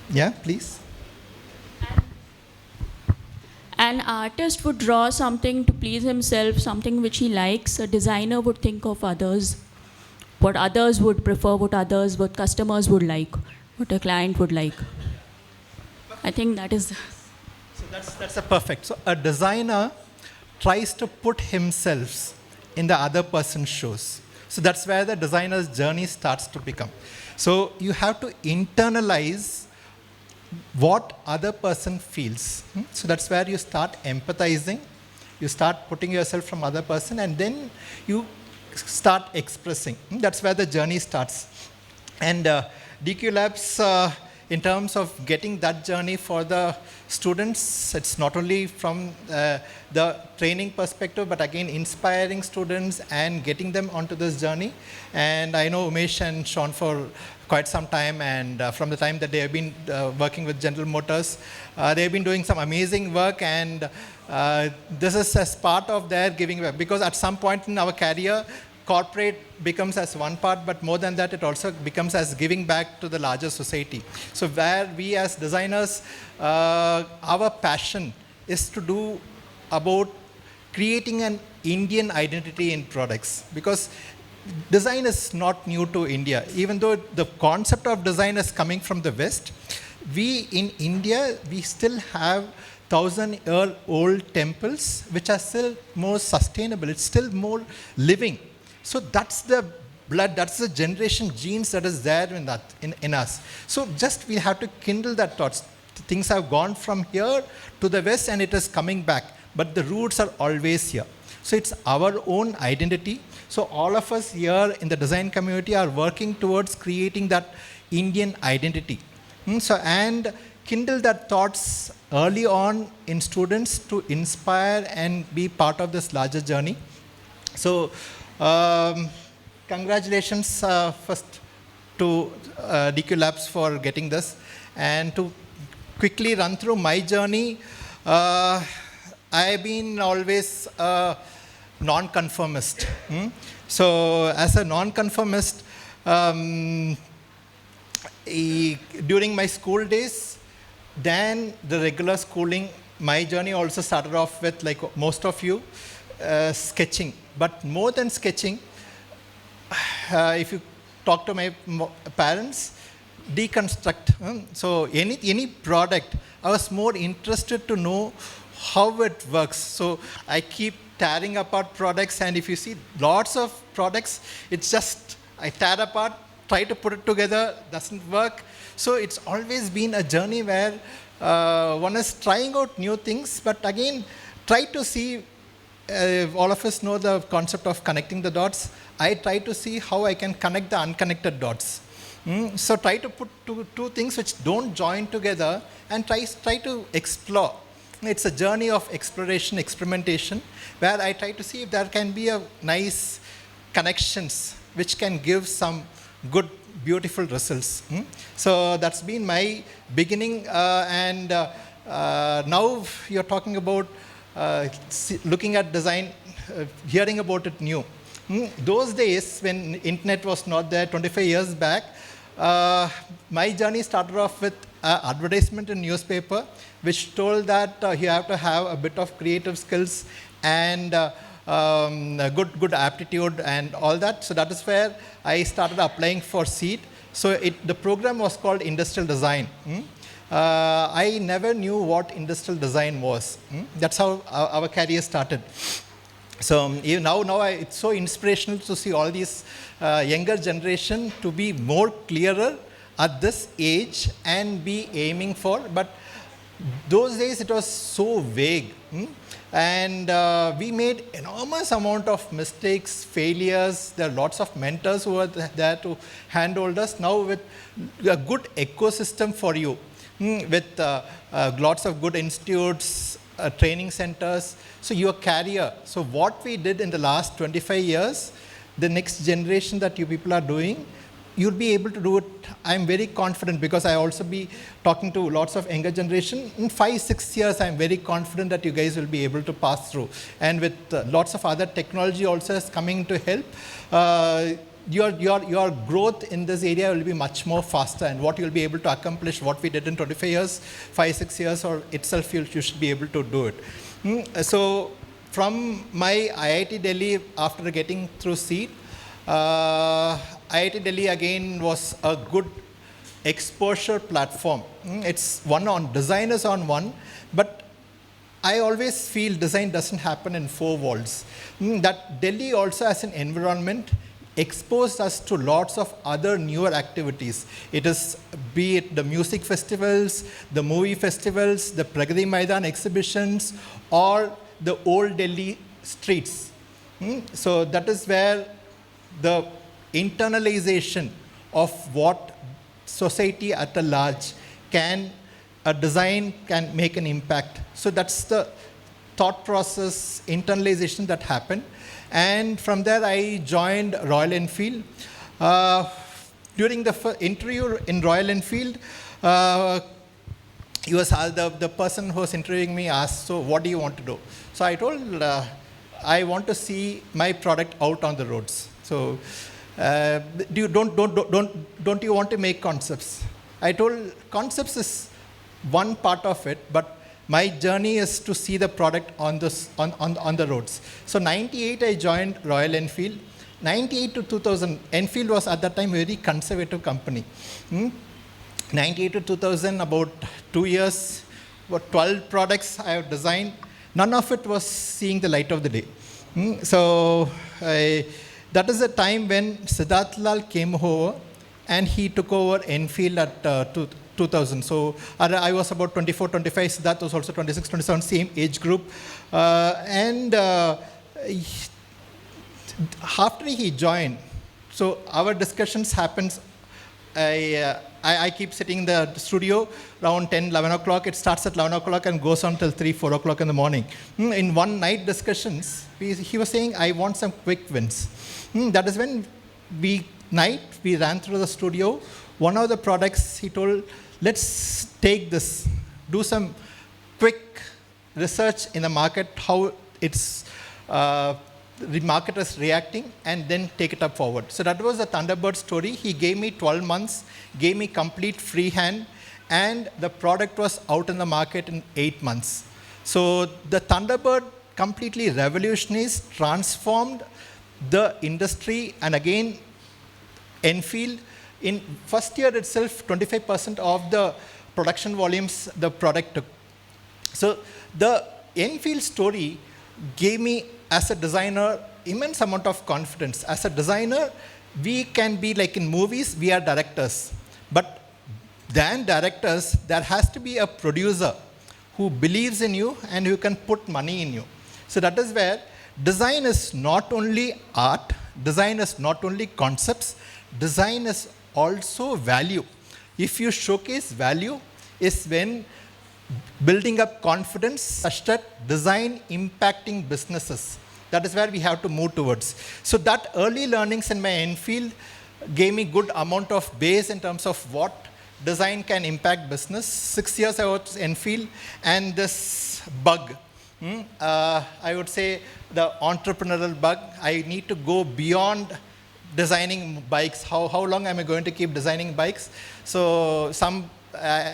Yeah, please. An artist would draw something to please himself, something which he likes. A designer would think of others, what others would prefer, what customers would like, what a client would like. I think that is... So that's a perfect. So a designer tries to put himself in the other person's shoes. So that's where the designer's journey starts to become. So you have to internalize what other person feels. So that's where you start empathizing, you start putting yourself from other person, and then you start expressing. That's where the journey starts. And DQ Labs in terms of getting that journey for the students. It's not only from the training perspective, but again, inspiring students and getting them onto this journey. And I know Umesh and Sean for quite some time, and from the time that they have been working with General Motors, they have been doing some amazing work, and this is as part of their giving back. Because at some point in our career, corporate becomes as one part, but more than that, it also becomes as giving back to the larger society. So where we as designers, our passion is to do about creating an Indian identity in products, because design is not new to India. Even though the concept of design is coming from the West, we in India, we still have 1,000-year-old temples which are still more sustainable. It's still more living. So that's the blood, that's the generation genes that is there in us. So just we have to kindle that thoughts. Things have gone from here to the West and it is coming back, but the roots are always here. So it's our own identity. So all of us here in the design community are working towards creating that Indian identity. So, and kindle that thoughts early on in students to inspire and be part of this larger journey. So, congratulations first to DQ Labs for getting this. And to quickly run through my journey, I've been always a non-conformist. So as a non-conformist, during my school days, then the regular schooling, my journey also started off with, like most of you, sketching. But more than sketching, if you talk to my parents, deconstruct. So any product, I was more interested to know how it works. So I keep tearing apart products, and if you see lots of products, it's just I tear apart, try to put it together, doesn't work. So it's always been a journey where one is trying out new things, but again, try to see. All of us know the concept of connecting the dots. I try to see how I can connect the unconnected dots. So try to put two things which don't join together and try to explore. It's a journey of exploration, experimentation, where I try to see if there can be a nice connections which can give some good, beautiful results. So that's been my beginning, and now you're talking about looking at design, hearing about it new. Those days when internet was not there, 25 years back, my journey started off with an advertisement in newspaper which told that you have to have a bit of creative skills and good aptitude and all that. So that is where I started applying for seat. So the program was called Industrial Design. I never knew what industrial design was. That's how our career started. So now it's so inspirational to see all these younger generation to be more clearer at this age and be aiming for. But those days it was so vague. And we made enormous amount of mistakes, failures. There are lots of mentors who are there to handhold us. Now with a good ecosystem for you, with lots of good institutes, training centers. So your career. So what we did in the last 25 years, the next generation that you people are doing, you'll be able to do it. I'm very confident, because I also be talking to lots of younger generation. In 5-6 years, I'm very confident that you guys will be able to pass through. And with lots of other technology also is coming to help, your growth in this area will be much more faster, and what you'll be able to accomplish, what we did in 25 years, 5-6 years or itself, you should be able to do it. So from my IIT Delhi, after getting through seat, IIT Delhi again was a good exposure platform. It's one on designers on one, but I always feel design doesn't happen in four walls. That Delhi also as an environment exposed us to lots of other newer activities. It is, be it the music festivals, the movie festivals, the Pragati Maidan exhibitions, or the old Delhi streets. So that is where the internalization of what society at a large? Can a design can make an impact? So that's the thought process, internalization that happened. And from there, I joined Royal Enfield. During the interview in Royal Enfield, the person who was interviewing me asked, so what do you want to do? So I told, I want to see my product out on the roads. So don't you want to make concepts? I told, concepts is one part of it, but my journey is to see the product on the roads. So 98, I joined Royal Enfield. 98 to 2000, Enfield was at that time a very conservative company. 98 to 2000, about 2 years, about 12 products I have designed. None of it was seeing the light of the day. So that is the time when Siddharth Lal came over and he took over Enfield at 2000. So I was about 24, 25. Siddharth was also 26, 27, same age group. After he joined, so our discussions happens. I keep sitting in the studio around 10, 11 o'clock. It starts at 11 o'clock and goes on till 3, 4 o'clock in the morning. In one night discussions, he was saying, I want some quick wins. That is when we ran through the studio. One of the products, he told, let's take this, do some quick research in the market, how the market is reacting, and then take it up forward. So that was the Thunderbird story. He gave me 12 months, gave me complete free hand, and the product was out in the market in 8 months. So the Thunderbird completely revolutionized, transformed the industry, and again, Enfield, in first year itself, 25% of the production volumes the product took. So the Enfield story gave me, as a designer, immense amount of confidence. As a designer, we can be like in movies, we are directors. But than directors, there has to be a producer who believes in you and who can put money in you. So that is where design is not only art, design is not only concepts, design is also value. If you showcase value, is when building up confidence such that design impacting businesses. That is where we have to move towards. So that early learnings in my Enfield gave me good amount of base in terms of what design can impact business. 6 years I was Enfield, and this bug, I would say the entrepreneurial bug, I need to go beyond designing bikes. How long am I going to keep designing bikes? So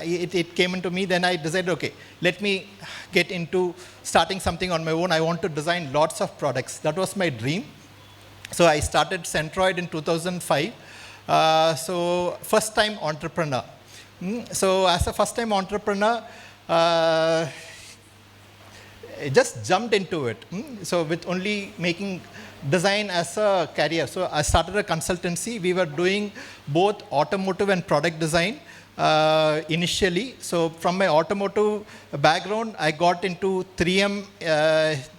it came into me, then I decided, okay, let me get into starting something on my own. I want to design lots of products. That was my dream. So I started Centroid in 2005. So first time entrepreneur. So as a first time entrepreneur, I just jumped into it. So with only making design as a career. So I started a consultancy. We were doing both automotive and product design initially. So from my automotive background, I got into 3M.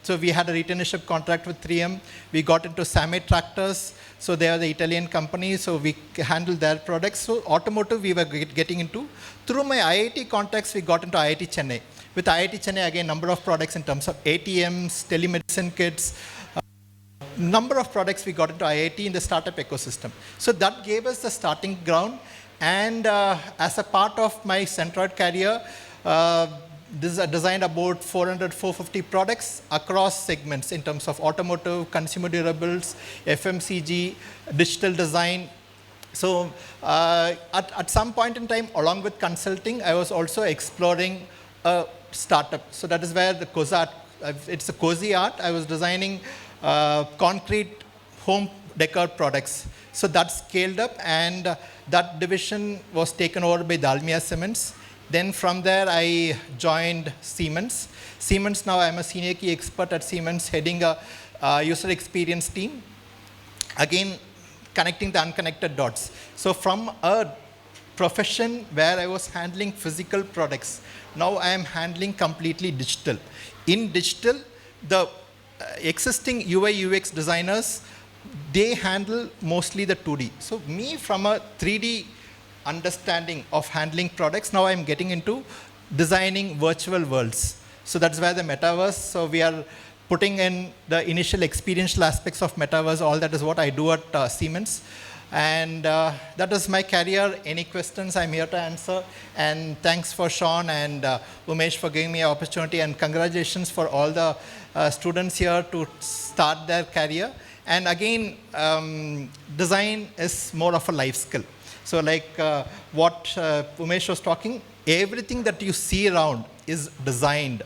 So we had a retainership contract with 3M. We got into Same Tractors. So they are the Italian company. So we handled their products. So automotive we were getting into. Through my IIT contacts, we got into IIT Chennai. With IIT Chennai, again, number of products in terms of ATMs, telemedicine kits, number of products we got into IIT in the startup ecosystem. So that gave us the starting ground. And as a part of my Centroid career, designed about 400, 450 products across segments in terms of automotive, consumer durables, FMCG, digital design. So at some point in time, along with consulting, I was also exploring a startup. So that is where the Cozy, it's a Cozy Art. I was designing concrete home decor products. So that scaled up, and that division was taken over by Dalmia Cements. Then from there, I joined Siemens. Siemens, now I'm a senior key expert at Siemens, heading a user experience team. Again, connecting the unconnected dots. So from a profession where I was handling physical products, now I am handling completely digital. In digital, the existing UI UX designers, they handle mostly the 2D. So me, from a 3D understanding of handling products, now I'm getting into designing virtual worlds. So that's where the metaverse, so we are putting in the initial experiential aspects of metaverse. All that is what I do at Siemens. And that is my career. Any questions, I'm here to answer. And thanks for Sean and Umesh for giving me an opportunity. And congratulations for all the students here to start their career. And again, design is more of a life skill. So like what Umesh was talking, everything that you see around is designed.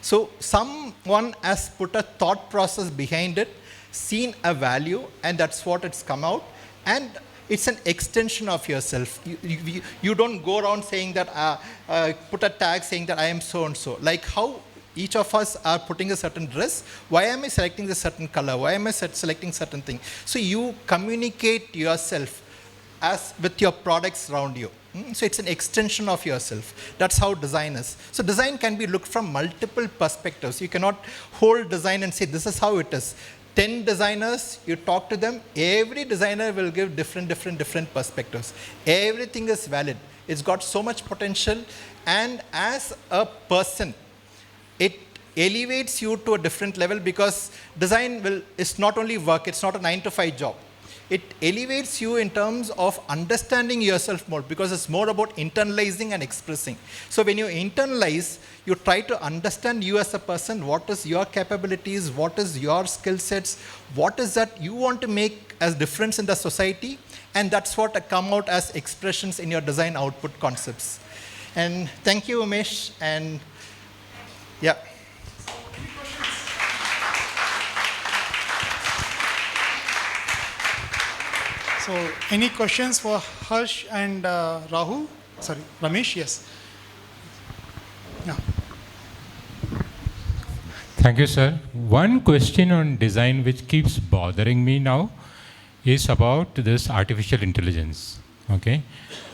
So someone has put a thought process behind it, seen a value, and that's what it's come out. And it's an extension of yourself. You don't go around saying that, put a tag saying that I am so-and-so. Like how each of us are putting a certain dress. Why am I selecting this certain color? Why am I selecting certain thing? So you communicate yourself as with your products around you. So it's an extension of yourself. That's how design is. So design can be looked from multiple perspectives. You cannot hold design and say, this is how it is. 10 designers, you talk to them, every designer will give different perspectives. Everything is valid. It's got so much potential, and as a person, it elevates you to a different level, because design is not only work, it's not a 9-to-5 job. It elevates you in terms of understanding yourself more, because it's more about internalizing and expressing. So when you internalize, you try to understand you as a person, what is your capabilities, what is your skill sets, what is that you want to make as difference in the society, and that's what come out as expressions in your design output concepts. And thank you, Umesh, and yeah. So any questions for Harsh and Rahul? Sorry, Ramesh, yes. Yeah. Thank you, sir. One question on design which keeps bothering me now is about this artificial intelligence. Okay,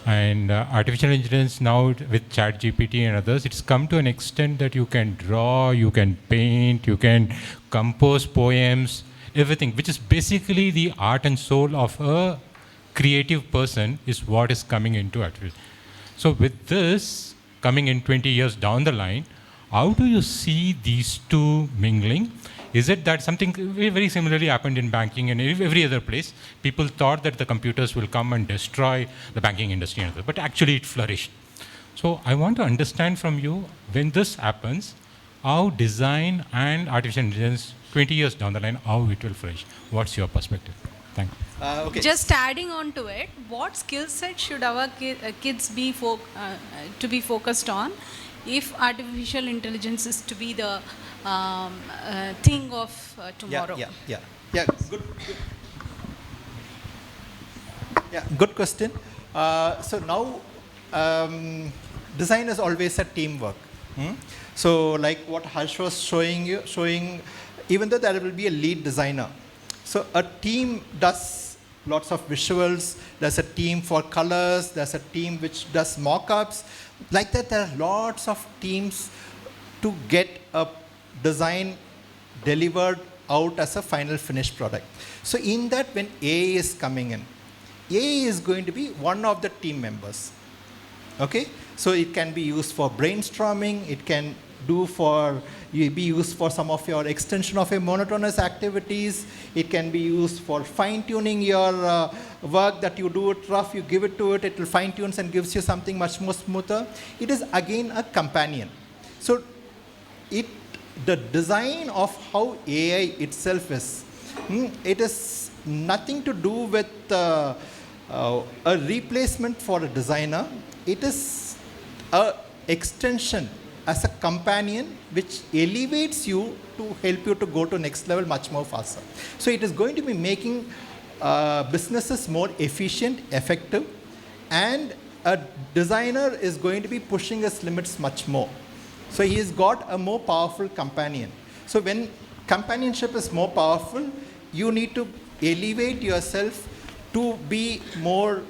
and artificial intelligence now with ChatGPT and others, it's come to an extent that you can draw, you can paint, you can compose poems, everything, which is basically the art and soul of a creative person is what is coming into artificial. So with this coming in 20 years down the line, how do you see these two mingling? Is it that something very similarly happened in banking and every other place? People thought that the computers will come and destroy the banking industry, and but actually it flourished. So I want to understand from you, when this happens, how design and artificial intelligence 20 years down the line, how it will flourish. What's your perspective? Thank you. Okay. Just adding on to it, what skill set should our kids be to be focused on if artificial intelligence is to be the thing of tomorrow? Yeah. Good question. So now, design is always a teamwork. So like what Harsh was showing, even though there will be a lead designer, so a team does lots of visuals, there's a team for colors, there's a team which does mock-ups. Like that, there are lots of teams to get a design delivered out as a final finished product. So in that, when AI is coming in, AI is going to be one of the team members. Okay? So it can be used for brainstorming, it can be used for some of your extension of your monotonous activities, it can be used for fine-tuning your work that you do it rough, you give it to it, it will fine-tunes and gives you something much more smoother. It is again a companion. So the design of how AI itself is, it is nothing to do with a replacement for a designer. It is an extension as a companion which elevates you to help you to go to next level much more faster. So it is going to be making businesses more efficient, effective, and a designer is going to be pushing his limits much more. So he has got a more powerful companion. So when companionship is more powerful, you need to elevate yourself to be more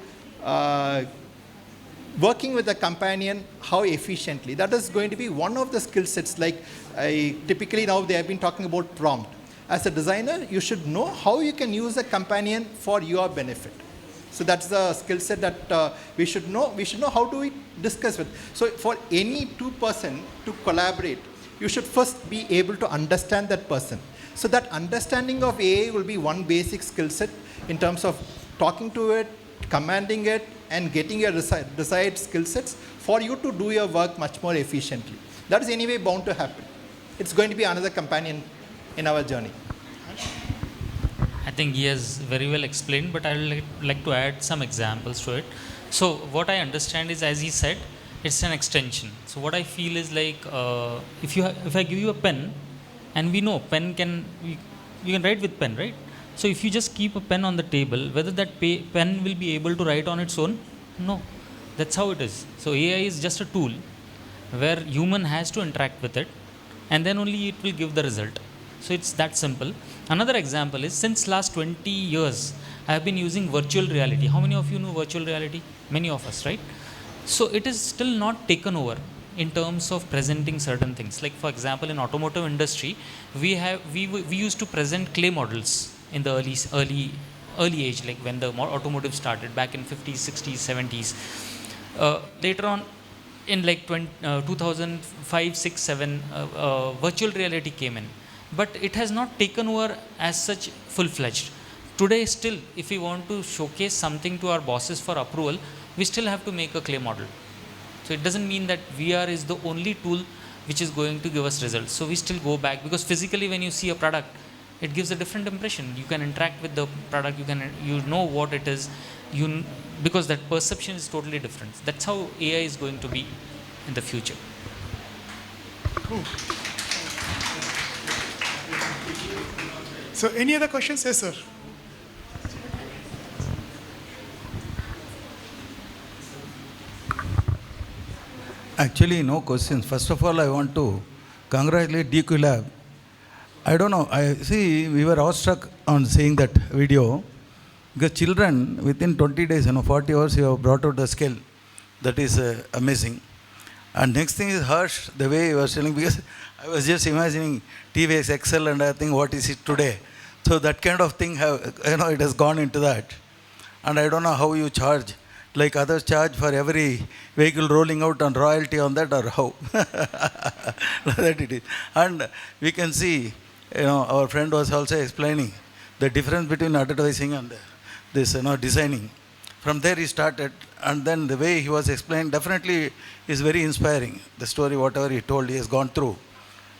working with a companion, how efficiently. That is going to be one of the skill sets. Like typically now they have been talking about prompt. As a designer, you should know how you can use a companion for your benefit. So that's the skill set that we should know. We should know how do we discuss with. So for any two person to collaborate, you should first be able to understand that person. So that understanding of AI will be one basic skill set in terms of talking to it, commanding it, and getting your desired skill sets for you to do your work much more efficiently. That is anyway bound to happen. It's going to be another companion in our journey. I think he has very well explained, but I would like to add some examples to it. So what I understand is, as he said, it's an extension. So what I feel is like, if I give you a pen, and we know pen you can write with pen, right? So if you just keep a pen on the table, whether that pen will be able to write on its own? No. That's how it is. So AI is just a tool where human has to interact with it, and then only it will give the result. So it's that simple. Another example is, since last 20 years, I have been using virtual reality. How many of you know virtual reality? Many of us, right? So it is still not taken over in terms of presenting certain things. Like for example, in automotive industry, we used to present clay models in the early age, like when the automotive started back in 50s, 60s, 70s. Later on, in like 2005, 6, 7, virtual reality came in. But it has not taken over as such full-fledged. Today still, if we want to showcase something to our bosses for approval, we still have to make a clay model. So it doesn't mean that VR is the only tool which is going to give us results. So we still go back, because physically when you see a product, it gives a different impression. You can interact with the product, you know what it is, because that perception is totally different. That's how AI is going to be in the future. Cool. So any other questions? Yes, sir. Actually, no questions. First of all, I want to congratulate DQ Lab. I don't know. I see we were awestruck on seeing that video, because children within 20 days, 40 hours, you have brought out the skill. That is amazing. And next thing is Harsh, the way he was telling, because I was just imagining TVS Excel and I think what is it today. So that kind of thing, it has gone into that. And I don't know how you charge, like others charge for every vehicle rolling out on royalty on that, or how. That it is. And we can see, our friend was also explaining the difference between advertising and this, designing. From there he started, and then the way he was explaining definitely is very inspiring. The story, whatever he told, he has gone through.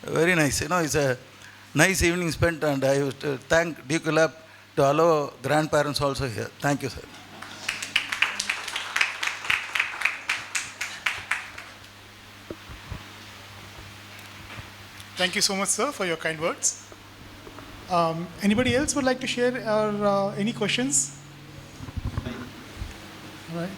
Very nice. It's a nice evening spent, and I would thank DQ Lab to allow grandparents also here. Thank you, sir. Thank you so much, sir, for your kind words. Anybody else would like to share any questions? All right.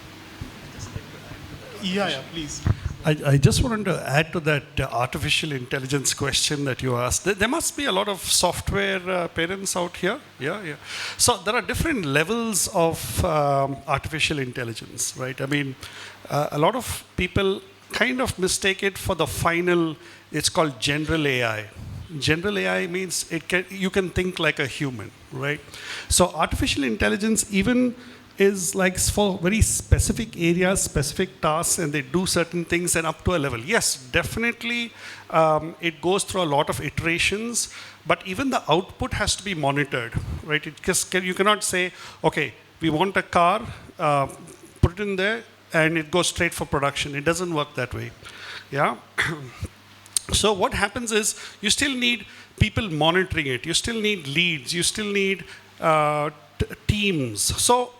Yeah, please. I just wanted to add to that artificial intelligence question that you asked. There must be a lot of software parents out here. Yeah. So there are different levels of artificial intelligence, right? I mean, a lot of people kind of mistake it for the final. It's called general AI. General AI means you can think like a human, right? So artificial intelligence even is like for very specific areas, specific tasks, and they do certain things and up to a level. Yes, definitely it goes through a lot of iterations, but even the output has to be monitored, right? You cannot say, okay, we want a car, put it in there, and it goes straight for production. It doesn't work that way, yeah? So what happens is you still need people monitoring it. You still need leads. You still need teams. So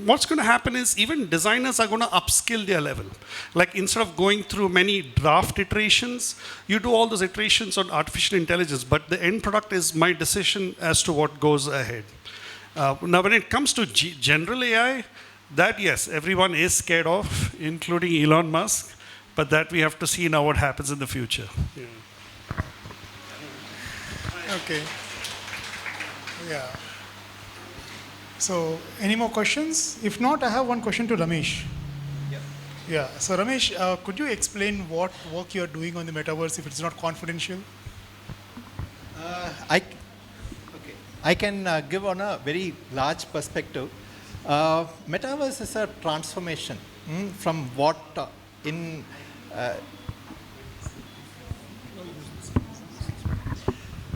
what's going to happen is even designers are going to upskill their level. Like instead of going through many draft iterations, you do all those iterations on artificial intelligence, but the end product is my decision as to what goes ahead. Now, when it comes to general AI, that yes, everyone is scared of, including Elon Musk, but that we have to see now what happens in the future. Yeah. Okay. Yeah. So, any more questions? If not, I have one question to Ramesh. Yeah. So, Ramesh, could you explain what work you're doing on the metaverse if it's not confidential? I can give on a very large perspective. Metaverse is a transformation from what in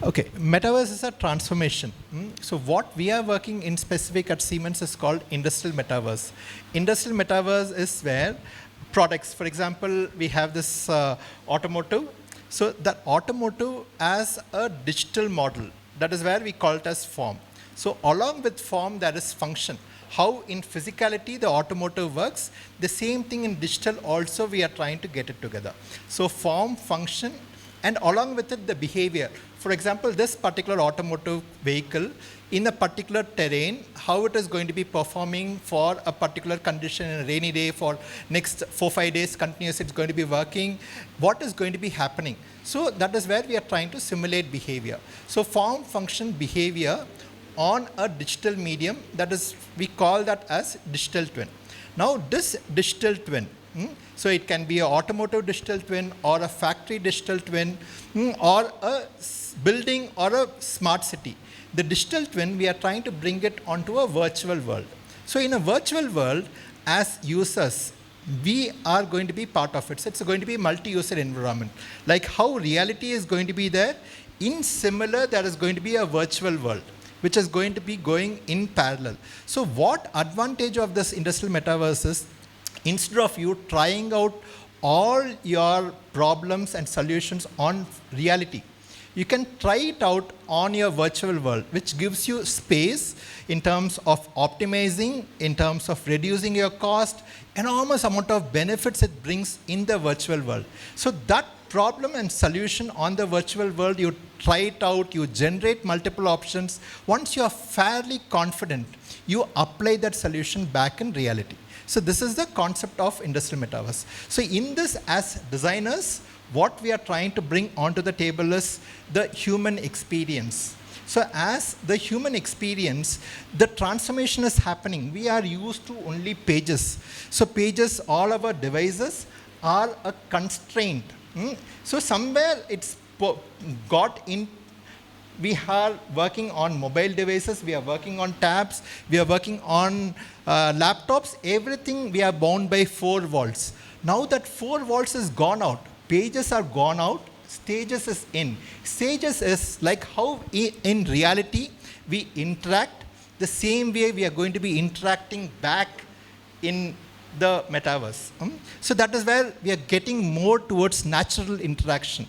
Okay, metaverse is a transformation. So what we are working in specific at Siemens is called industrial metaverse. Industrial metaverse is where products, for example, we have this automotive. So that automotive as a digital model, that is where we call it as form. So along with form, there is function. How in physicality the automotive works, the same thing in digital also we are trying to get it together. So form, function, and along with it the behavior. For example, this particular automotive vehicle in a particular terrain, how it is going to be performing for a particular condition in a rainy day for next 4-5 days continuous, it's going to be working, what is going to be happening. So that is where we are trying to simulate behavior. So form, function, behavior on a digital medium, that is, we call that as digital twin. Now this digital twin, so it can be an automotive digital twin or a factory digital twin or a building or a smart city. The digital twin, we are trying to bring it onto a virtual world. So in a virtual world, as users, we are going to be part of it. So it's going to be a multi-user environment. Like how reality is going to be there, in similar, there is going to be a virtual world, which is going to be going in parallel. So what advantage of this industrial metaverse is, instead of you trying out all your problems and solutions on reality, you can try it out on your virtual world, which gives you space in terms of optimizing, in terms of reducing your cost, enormous amount of benefits it brings in the virtual world. So that problem and solution on the virtual world, you try it out, you generate multiple options. Once you are fairly confident, you apply that solution back in reality. So this is the concept of industrial metaverse. So in this, as designers, what we are trying to bring onto the table is the human experience. So as the human experience, the transformation is happening. We are used to only pages. So pages, all our devices are a constraint. So somewhere it's got in. We are working on mobile devices, we are working on tabs, we are working on laptops, everything we are bound by 4 walls. Now that 4 walls is gone out, pages are gone out, stages is in. Stages is like how in reality we interact, the same way we are going to be interacting back in the metaverse. So that is where we are getting more towards natural interaction.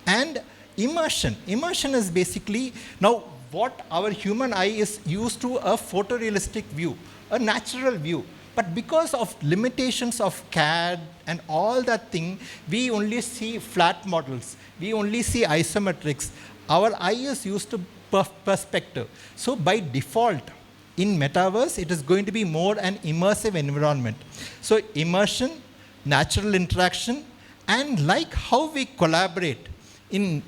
And immersion. Immersion is basically, now what our human eye is used to a photorealistic view, a natural view. But because of limitations of CAD and all that thing, we only see flat models. We only see isometrics. Our eye is used to perspective. So by default, in metaverse, it is going to be more an immersive environment. So immersion, natural interaction, and like how we collaborate in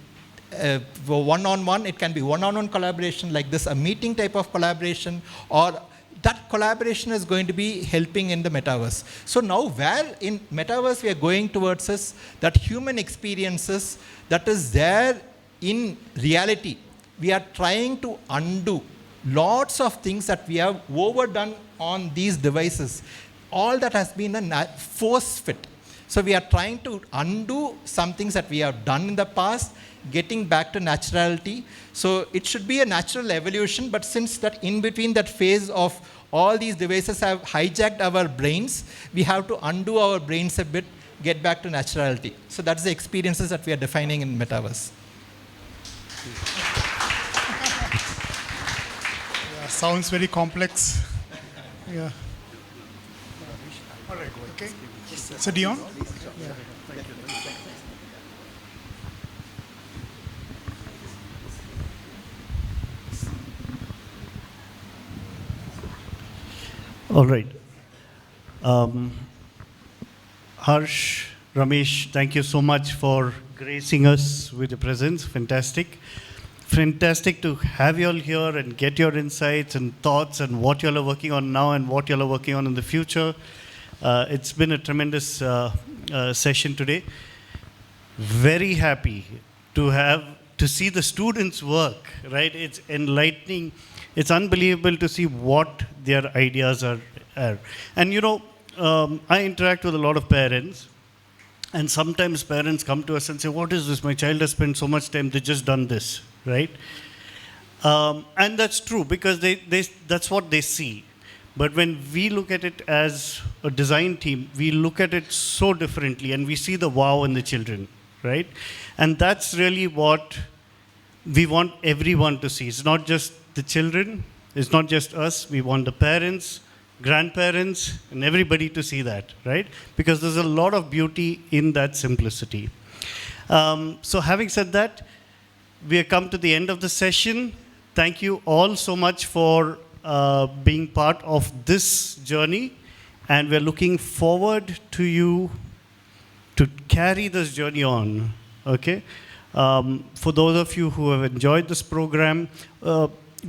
one-on-one, it can be one-on-one collaboration like this, a meeting type of collaboration, or that collaboration is going to be helping in the metaverse. So now where in metaverse we are going towards is that human experiences that is there in reality. We are trying to undo lots of things that we have overdone on these devices. All that has been a force fit. So we are trying to undo some things that we have done in the past, getting back to naturality. So it should be a natural evolution, but since that in between that phase of all these devices have hijacked our brains, we have to undo our brains a bit, get back to naturality. So that's the experiences that we are defining in metaverse. Yeah, sounds very complex. Yeah. All right, okay. So Dion? Yeah. All right. Harsh, Ramesh, thank you so much for gracing us with your presence. Fantastic. Fantastic to have you all here and get your insights and thoughts and what you all are working on now and what you all are working on in the future. It's been a tremendous session today. Very happy to see the students work, right? It's enlightening It's unbelievable to see what their ideas are. And I interact with a lot of parents, and sometimes parents come to us and say, what is this? My child has spent so much time, they just done this, right? And that's true, because that's what they see. But when we look at it as a design team, we look at it so differently, and we see the wow in the children, right? And that's really what we want everyone to see. It's not just the children, it's not just us. We want the parents, grandparents, and everybody to see that, right? Because there's a lot of beauty in that simplicity. So having said that, we have come to the end of the session. Thank you all so much for being part of this journey, and we're looking forward to you to carry this journey on, okay? For those of you who have enjoyed this program,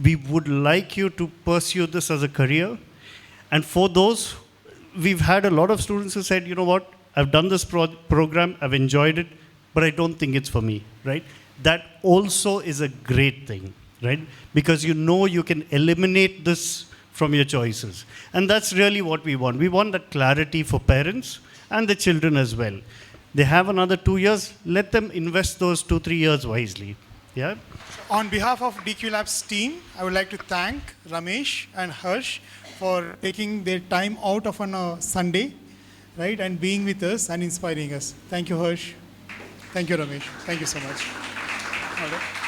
we would like you to pursue this as a career. And for those, we've had a lot of students who said, you know what, I've done this program, I've enjoyed it, but I don't think it's for me, right? That also is a great thing, right? Because you can eliminate this from your choices. And that's really what we want. We want that clarity for parents and the children as well. They have another 2 years, let them invest those 2-3 years wisely, yeah? On behalf of DQ Labs team, I would like to thank Ramesh and Harsh for taking their time out of on a Sunday, right, and being with us and inspiring us. Thank you, Harsh. Thank you, Ramesh. Thank you so much. All right.